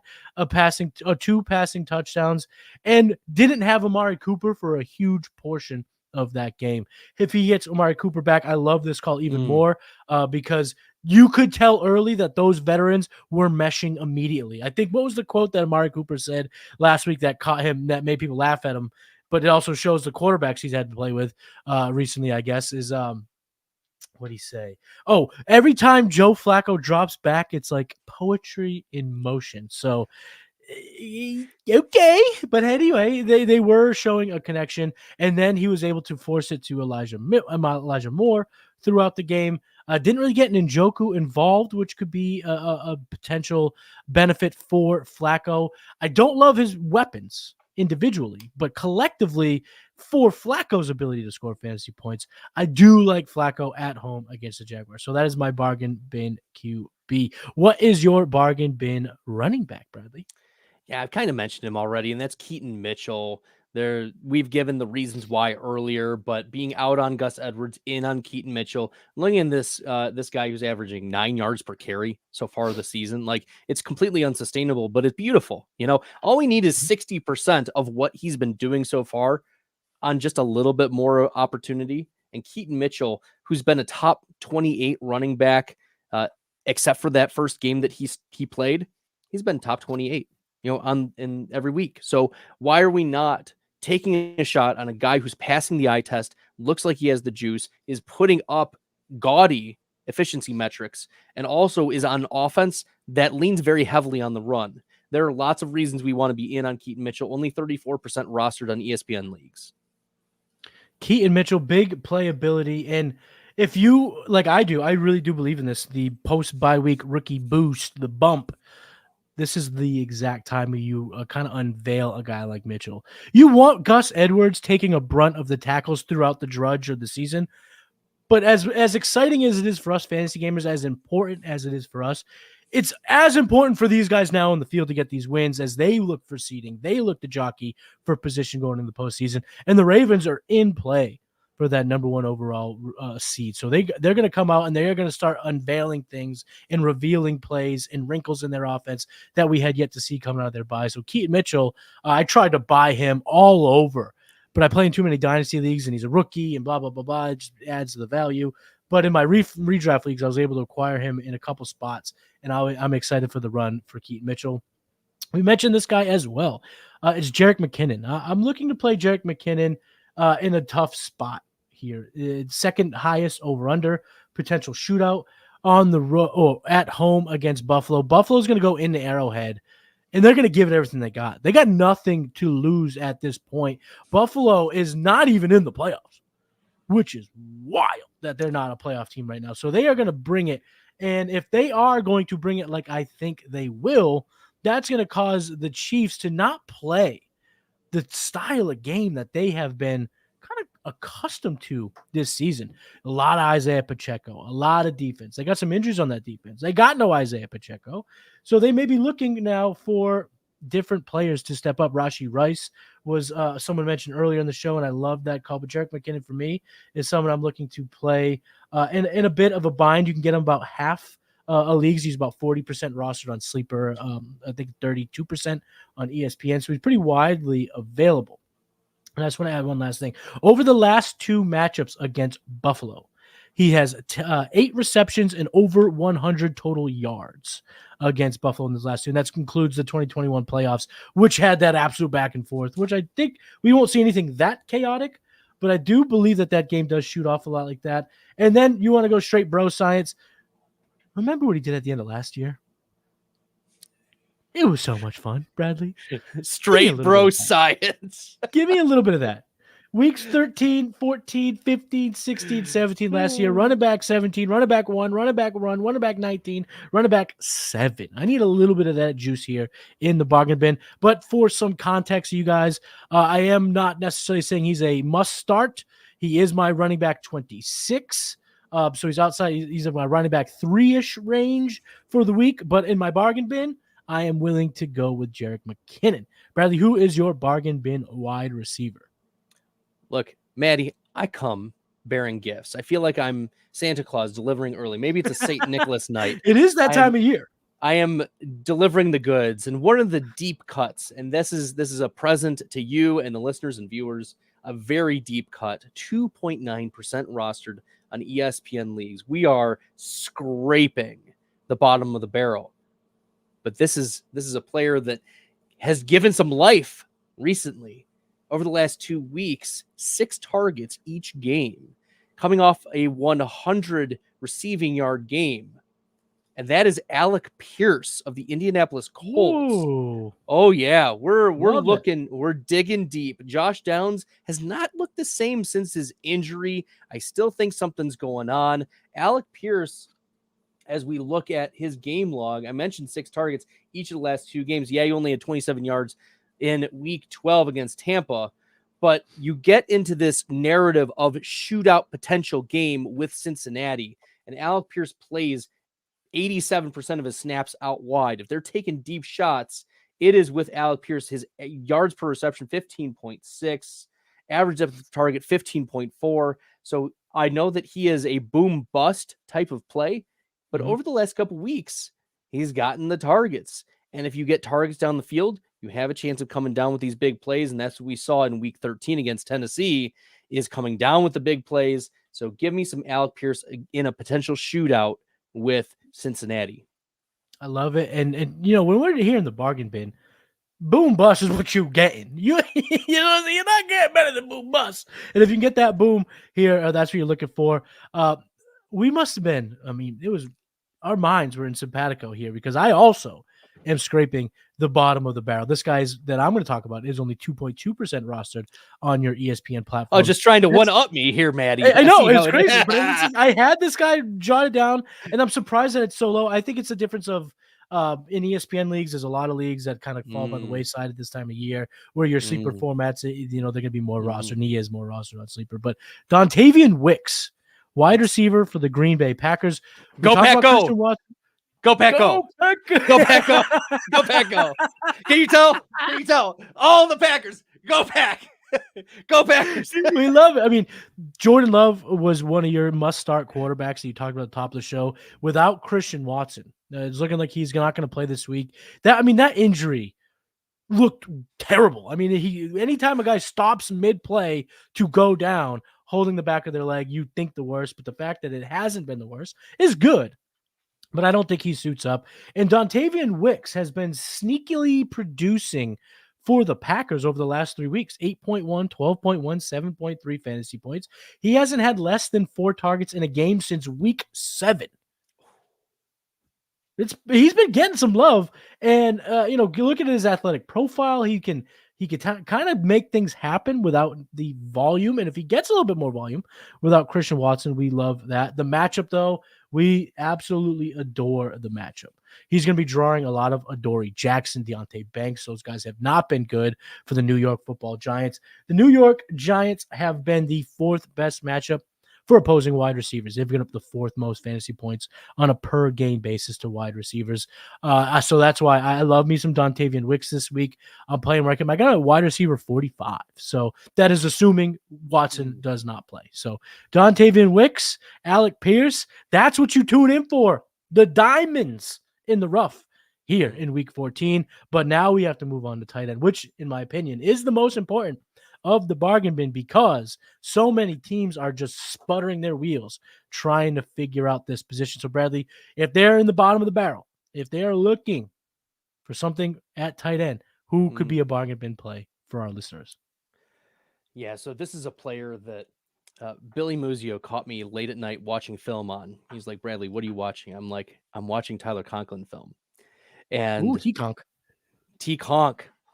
two passing touchdowns, and didn't have Amari Cooper for a huge portion of that game. If he gets Amari Cooper back, I love this call even more because you could tell early that those veterans were meshing immediately. I think what was the quote that Amari Cooper said last week that caught him, that made people laugh at him, but it also shows the quarterbacks he's had to play with recently, I guess, is what'd he say? Oh, every time Joe Flacco drops back, it's like poetry in motion. So okay, but anyway, they were showing a connection, and then he was able to force it to Elijah Moore throughout the game. Didn't really get an Njoku involved, which could be a potential benefit for Flacco. I don't love his weapons individually, but collectively, for Flacco's ability to score fantasy points, I do like Flacco at home against the Jaguars. So that is my bargain bin QB. be. What is your bargain bin running back, Bradley? Yeah, I've kind of mentioned him already, and that's Keaton Mitchell. We've given the reasons why earlier, but being out on Gus Edwards, in on Keaton Mitchell, looking at this guy who's averaging 9 yards per carry so far this season, like, it's completely unsustainable, but it's beautiful. All we need is 60% of what he's been doing so far on just a little bit more opportunity. And Keaton Mitchell, who's been a top 28 running back, except for that first game that he played, he's been top 28. In every week. So why are we not taking a shot on a guy who's passing the eye test, looks like he has the juice, is putting up gaudy efficiency metrics, and also is on offense that leans very heavily on the run? There are lots of reasons we want to be in on Keaton Mitchell, only 34% rostered on ESPN leagues. Keaton Mitchell, big playability. And if you, like I do, I really do believe in this, the post-bye week rookie boost, the bump. This is the exact time where you kind of unveil a guy like Mitchell. You want Gus Edwards taking a brunt of the tackles throughout the drudge of the season. But as exciting as it is for us fantasy gamers, as important as it is for us, it's as important for these guys now in the field to get these wins as they look for seeding. They look to jockey for position going into the postseason. And the Ravens are in play for that number 1 overall seed. So they're going to come out and they're going to start unveiling things and revealing plays and wrinkles in their offense that we had yet to see coming out of their bye. So Keaton Mitchell, I tried to buy him all over, but I play in too many dynasty leagues and he's a rookie and blah, blah, blah, blah. It just adds to the value. But in my redraft leagues, I was able to acquire him in a couple spots, and I'm excited for the run for Keaton Mitchell. We mentioned this guy as well. It's Jerick McKinnon. I'm looking to play Jerick McKinnon in a tough spot here. It's second highest over-under, potential shootout on the at home against Buffalo. Buffalo's going to go into Arrowhead, and they're going to give it everything they got. They got nothing to lose at this point. Buffalo is not even in the playoffs, which is wild that they're not a playoff team right now. So they are going to bring it. And if they are going to bring it like I think they will, that's going to cause the Chiefs to not play the style of game that they have been kind of accustomed to this season. A lot of Isaiah Pacheco, a lot of defense. They got some injuries on that defense. They got no Isaiah Pacheco. So they may be looking now for different players to step up. Rashee Rice was someone mentioned earlier in the show, and I love that call. But Jerick McKinnon, for me, is someone I'm looking to play in a bit of a bind. You can get him about half leagues. He's about 40% rostered on Sleeper, I think 32% on ESPN. So he's pretty widely available. And I just want to add one last thing. Over the last 2 matchups against Buffalo, he has 8 receptions and over 100 total yards against Buffalo in this last 2. And that concludes the 2021 playoffs, which had that absolute back and forth, which I think we won't see anything that chaotic, but I do believe that game does shoot off a lot like that. And then you want to go straight bro science. Remember what he did at the end of last year? It was so much fun, Bradley. Straight bro science. Give me a little bit of that. Weeks 13, 14, 15, 16, 17 last year. Running back 17, running back 1, running back 1, running back 19, running back 7. I need a little bit of that juice here in the bargain bin. But for some context, you guys, I am not necessarily saying he's a must start. He is my running back 26. So he's outside. He's in my running back 3-ish range for the week. But in my bargain bin, I am willing to go with Jerick McKinnon. Bradley, who is your bargain bin wide receiver? Look, Matty, I come bearing gifts. I feel like I'm Santa Claus delivering early. Maybe it's a St. Nicholas night. It is that time of year. I am delivering the goods, and one of the deep cuts, and this is a present to you and the listeners and viewers, a very deep cut, 2.9% rostered on ESPN leagues. We are scraping the bottom of the barrel. But this is a player that has given some life recently. Over the last 2 weeks, 6 targets each game, coming off a 100 receiving yard game. And that is Alec Pierce of the Indianapolis Colts. Ooh. Oh yeah, we're Love it. we're digging deep. Josh Downs has not looked the same since his injury. I still think something's going on. Alec Pierce, as we look at his game log, I mentioned 6 targets each of the last 2 games. Yeah, he only had 27 yards in week 12 against Tampa, but you get into this narrative of shootout potential game with Cincinnati, and Alec Pierce plays 87% of his snaps out wide. If they're taking deep shots, it is with Alec Pierce. His yards per reception, 15.6. Average depth of target, 15.4. So I know that he is a boom bust type of play, but over the last couple weeks, he's gotten the targets. And if you get targets down the field, you have a chance of coming down with these big plays. And that's what we saw in week 13 against Tennessee, is coming down with the big plays. So give me some Alec Pierce in a potential shootout with Cincinnati. I love it. And when we're here in the bargain bin, boom bust is what you're getting. You're not getting better than boom bust. And if you can get that boom here, that's what you're looking for. We must have been, our minds were in simpatico here, because I also am scraping the bottom of the barrel. This guy's that I'm going to talk about is only 2.2% rostered on your ESPN platform. Oh, just trying to one-up me here, Matty. I know, it's crazy. But I had this guy jotted down, and I'm surprised that it's so low. I think it's a difference of in ESPN leagues, there's a lot of leagues that kind of fall by the wayside at this time of year, where your sleeper formats, they're going to be more rostered, and he is more rostered on sleeper. But Dontavian Wicks, wide receiver for the Green Bay Packers. Go Pack Go! Go Pack Go! Go Pack Go! Go Pack Go! Can you tell? All the Packers, go Pack! Go Packers! We love it. Jordan Love was one of your must-start quarterbacks that you talked about at the top of the show. Without Christian Watson, it's looking like he's not going to play this week. That injury looked terrible. Anytime a guy stops mid-play to go down, holding the back of their leg, you think the worst. But the fact that it hasn't been the worst is good. But I don't think he suits up. And Dontavian Wicks has been sneakily producing for the Packers over the last 3 weeks. 8.1, 12.1, 7.3 fantasy points. He hasn't had less than 4 targets in a game since week 7. He's been getting some love. And, look at his athletic profile. He can kind of make things happen without the volume. And if he gets a little bit more volume without Christian Watson, we love that. The matchup, though, we absolutely adore the matchup. He's going to be drawing a lot of Adoree Jackson, Deonte Banks. Those guys have not been good for the New York Football Giants. The New York Giants have been the 4th best matchup for opposing wide receivers. They've given up the 4th most fantasy points on a per game basis to wide receivers. So that's why I love me some Dontavian Wicks this week. I'm playing record. I got a wide receiver 45. So that is assuming Watson does not play. So Dontavian Wicks, Alec Pierce, that's what you tune in for. The diamonds in the rough here in week 14. But now we have to move on to tight end, which in my opinion is the most important of the bargain bin, because so many teams are just sputtering their wheels trying to figure out this position. So Bradley, if they're in the bottom of the barrel, if they are looking for something at tight end, who could be a bargain bin play for our listeners? Yeah, so this is a player that Billy Muzio caught me late at night watching film on. He's like, Bradley, what are you watching? I'm like, I'm watching Tyler Conklin film. And T-Conk.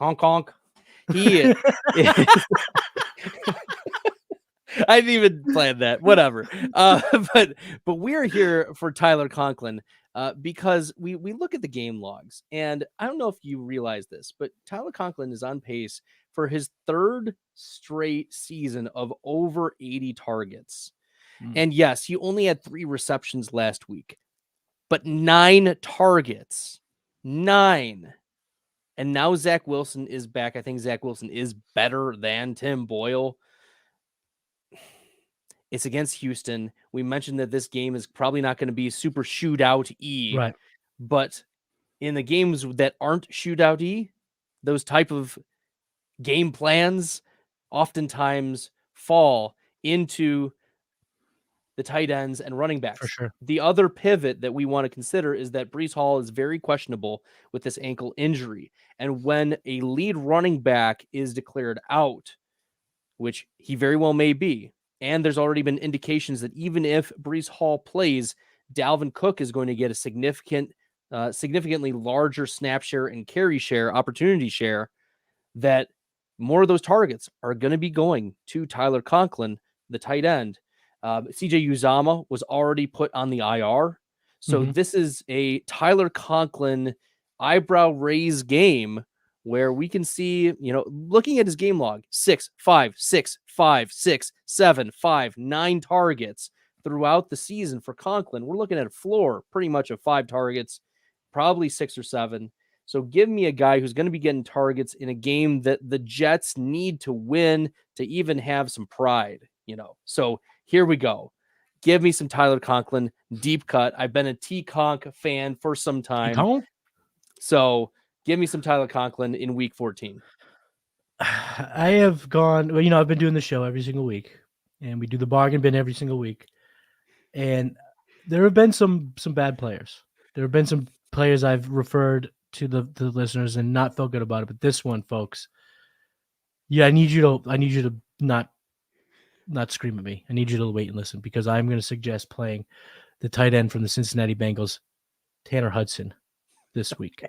Honk honk. He is, I didn't even plan that. Whatever. But we're here for Tyler Conklin because we look at the game logs, and I don't know if you realize this, but Tyler Conklin is on pace for his 3rd straight season of over 80 targets. And yes, he only had 3 receptions last week, but 9 targets. 9. And now Zach Wilson is back. I think Zach Wilson is better than Tim Boyle. It's against Houston. We mentioned that this game is probably not going to be super shootout-y. Right. But in the games that aren't shootout-y, those type of game plans oftentimes fall into the tight ends and running backs. For sure. The other pivot that we want to consider is that Breece Hall is very questionable with this ankle injury. And when a lead running back is declared out, which he very well may be, and there's already been indications that even if Breece Hall plays, Dalvin Cook is going to get a significantly larger snap share and carry share, opportunity share, that more of those targets are going to be going to Tyler Conklin, the tight end. CJ Uzama was already put on the IR. So this is a Tyler Conklin eyebrow raise game where we can see, looking at his game log, 6, 5, 6, 5, 6, 7, 5, 9 targets, throughout the season for Conklin, we're looking at a floor pretty much of 5 targets, probably 6 or 7. So give me a guy who's going to be getting targets in a game that the Jets need to win to even have some pride, So here we go. Give me some Tyler Conklin, deep cut. I've been a T-Conk fan for some time. So give me some Tyler Conklin in week 14. I have gone, well, I've been doing the show every single week, and we do the bargain bin every single week. And there have been some bad players. There have been some players I've referred to the listeners and not felt good about it. But this one, folks, I need you to not scream at me. I need you to wait and listen, because I'm going to suggest playing the tight end from the Cincinnati Bengals, Tanner Hudson, this week.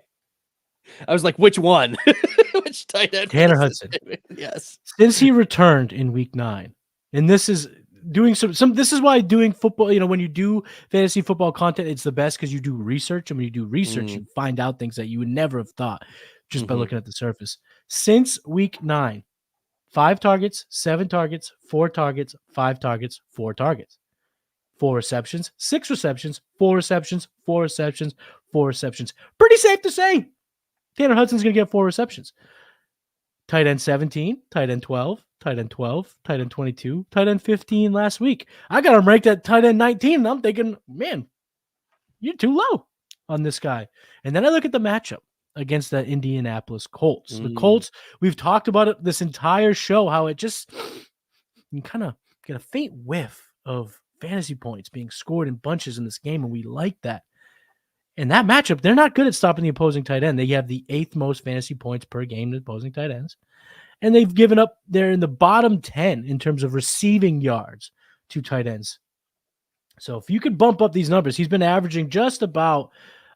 I was like, which one? Which tight end? Tanner Hudson. Yes. Since he returned in week 9, and this is doing this is why doing football, when you do fantasy football content, it's the best, because you do research. And when you do research, you find out things that you would never have thought just by looking at the surface. Since week 9, 5 targets, 7 targets, 4 targets, 5 targets, 4 targets, 4 receptions, 6 receptions, 4 receptions, 4 receptions, 4 receptions. Pretty safe to say Tanner Hudson's going to get 4 receptions. Tight end 17, tight end 12, tight end 12, tight end 22, tight end 15 last week. I got him ranked at tight end 19, and I'm thinking, man, you're too low on this guy. And then I look at the matchup against the Indianapolis Colts. The Colts, we've talked about it this entire show, how it just, you kind of get a faint whiff of fantasy points being scored in bunches in this game, and we like that. In that matchup, they're not good at stopping the opposing tight end. They have the 8th most fantasy points per game to opposing tight ends. And they've given up, they're in the bottom 10 in terms of receiving yards to tight ends. So if you could bump up these numbers, he's been averaging just about,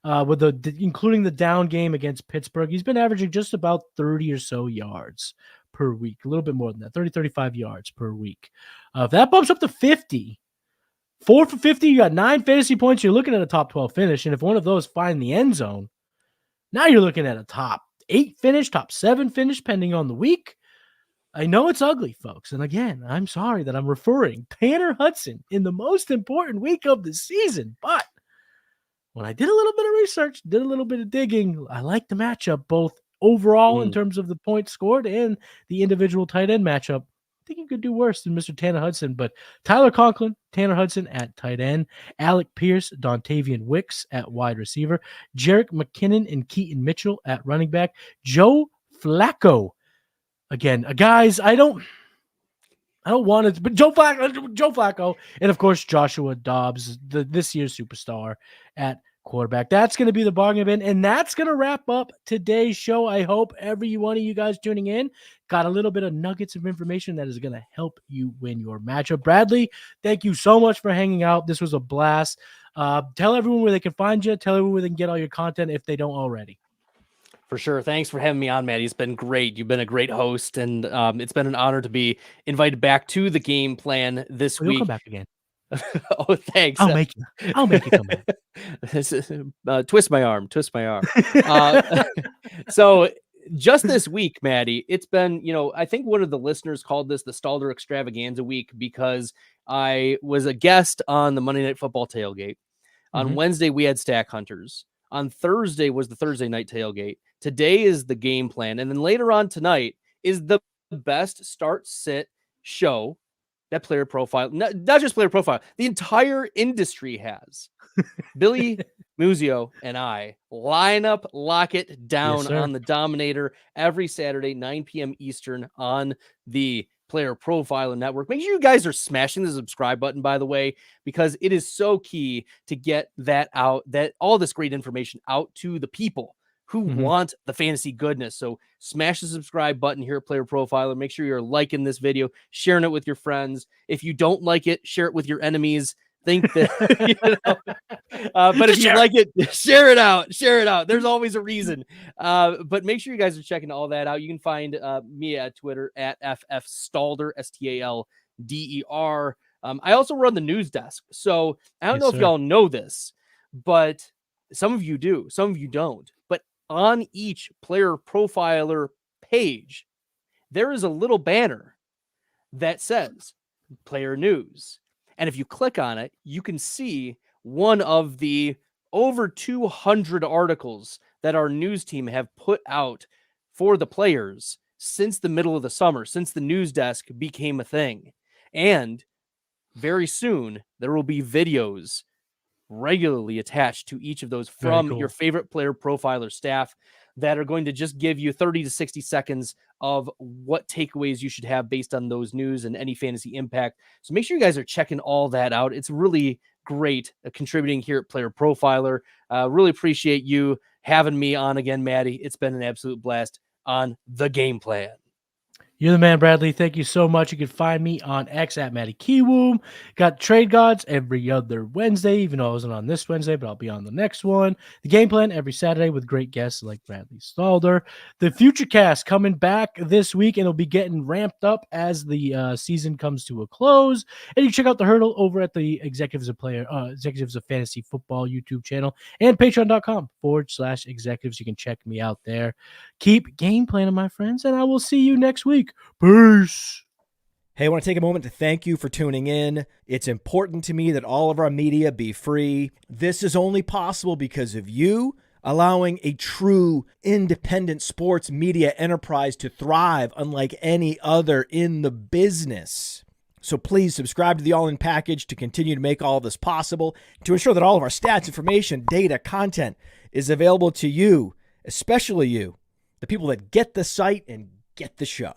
including the down game against Pittsburgh, he's been averaging just about 30 or so yards per week, a little bit more than that, 30, 35 yards per week. If that bumps up to 50, 4 for 50, you got 9 fantasy points. You're looking at a top 12 finish. And if one of those find the end zone, now you're looking at a top 8 finish, top 7 finish, depending on the week. I know it's ugly, folks. And again, I'm sorry that I'm referring Tanner Hudson in the most important week of the season. But when I did a little bit of research, did a little bit of digging, I like the matchup, both overall in terms of the points scored and the individual tight end matchup. I think he could do worse than Mr. Tanner Hudson, but Tyler Conklin, Tanner Hudson at tight end, Alec Pierce, Dontavian Wicks at wide receiver, Jerick McKinnon and Keaton Mitchell at running back, Joe Flacco. Again, guys, I don't want it, but Joe Flacco, and of course Joshua Dobbs, this year's superstar at quarterback. That's going to be the bargain bin, and that's going to wrap up today's show. I hope every one of you guys tuning in got a little bit of nuggets of information that is going to help you win your matchup. Bradley, thank you so much for hanging out. This was a blast. Tell everyone where they can find you. Tell everyone where they can get all your content if they don't already. For sure. Thanks for having me on, Matty. It's been great. You've been a great host, and it's been an honor to be invited back to the game plan this week. You'll come back again. Oh, thanks. I'll make you come back. Twist my arm. So just this week, Matty, it's been, I think one of the listeners called this the Stalder extravaganza week, because I was a guest on the Monday Night Football tailgate. On Wednesday, we had Stack Hunters. On Thursday was the Thursday night tailgate. Today is the game plan. And then later on tonight is the best start sit show that Player Profile, not just Player Profile, the entire industry has. Billy Muzio and I line up, lock it down on the Dominator every Saturday, 9 p.m. Eastern on the Player Profiler Network. Make sure you guys are smashing the subscribe button, by the way, because it is so key to get that out, that all this great information out to the people who want the fantasy goodness. So smash the subscribe button here at Player Profiler. Make sure you're liking this video, sharing it with your friends. If you don't like it, share it with your enemies. Think that, but if you like it, share it out. There's always a reason. But make sure you guys are checking all that out. You can find me at Twitter at FFStalder, STALDER. I also run the news desk. So I don't know if y'all know this, but some of you do, some of you don't. But on each Player Profiler page, there is a little banner that says Player News. And if you click on it, you can see one of the over 200 articles that our news team have put out for the players since the middle of the summer, since the news desk became a thing. And very soon, there will be videos regularly attached to each of those from your favorite player profiler staff that are going to just give you 30 to 60 seconds of what takeaways you should have based on those news and any fantasy impact. So make sure you guys are checking all that out. It's really great contributing here at Player Profiler. Really appreciate you having me on again, Matty. It's been an absolute blast on the game plan. You're the man, Bradley. Thank you so much. You can find me on X at Matty Kiwoom. Got Trade Gods every other Wednesday, even though I wasn't on this Wednesday, but I'll be on the next one. The Game Plan every Saturday with great guests like Bradley Stalder. The Futurecast coming back this week, and it'll be getting ramped up as the season comes to a close. And you can check out The Hurdle over at the Executives of Fantasy Football YouTube channel and patreon.com/executives. You can check me out there. Keep game planning, my friends, and I will see you next week. Peace. Hey, I want to take a moment to thank you for tuning in. It's important to me that all of our media be free. This is only possible because of you allowing a true independent sports media enterprise to thrive unlike any other in the business. So please subscribe to the All In Package to continue to make all of this possible, to ensure that all of our stats, information, data, content is available to you, especially you, the people that get the site and get the show.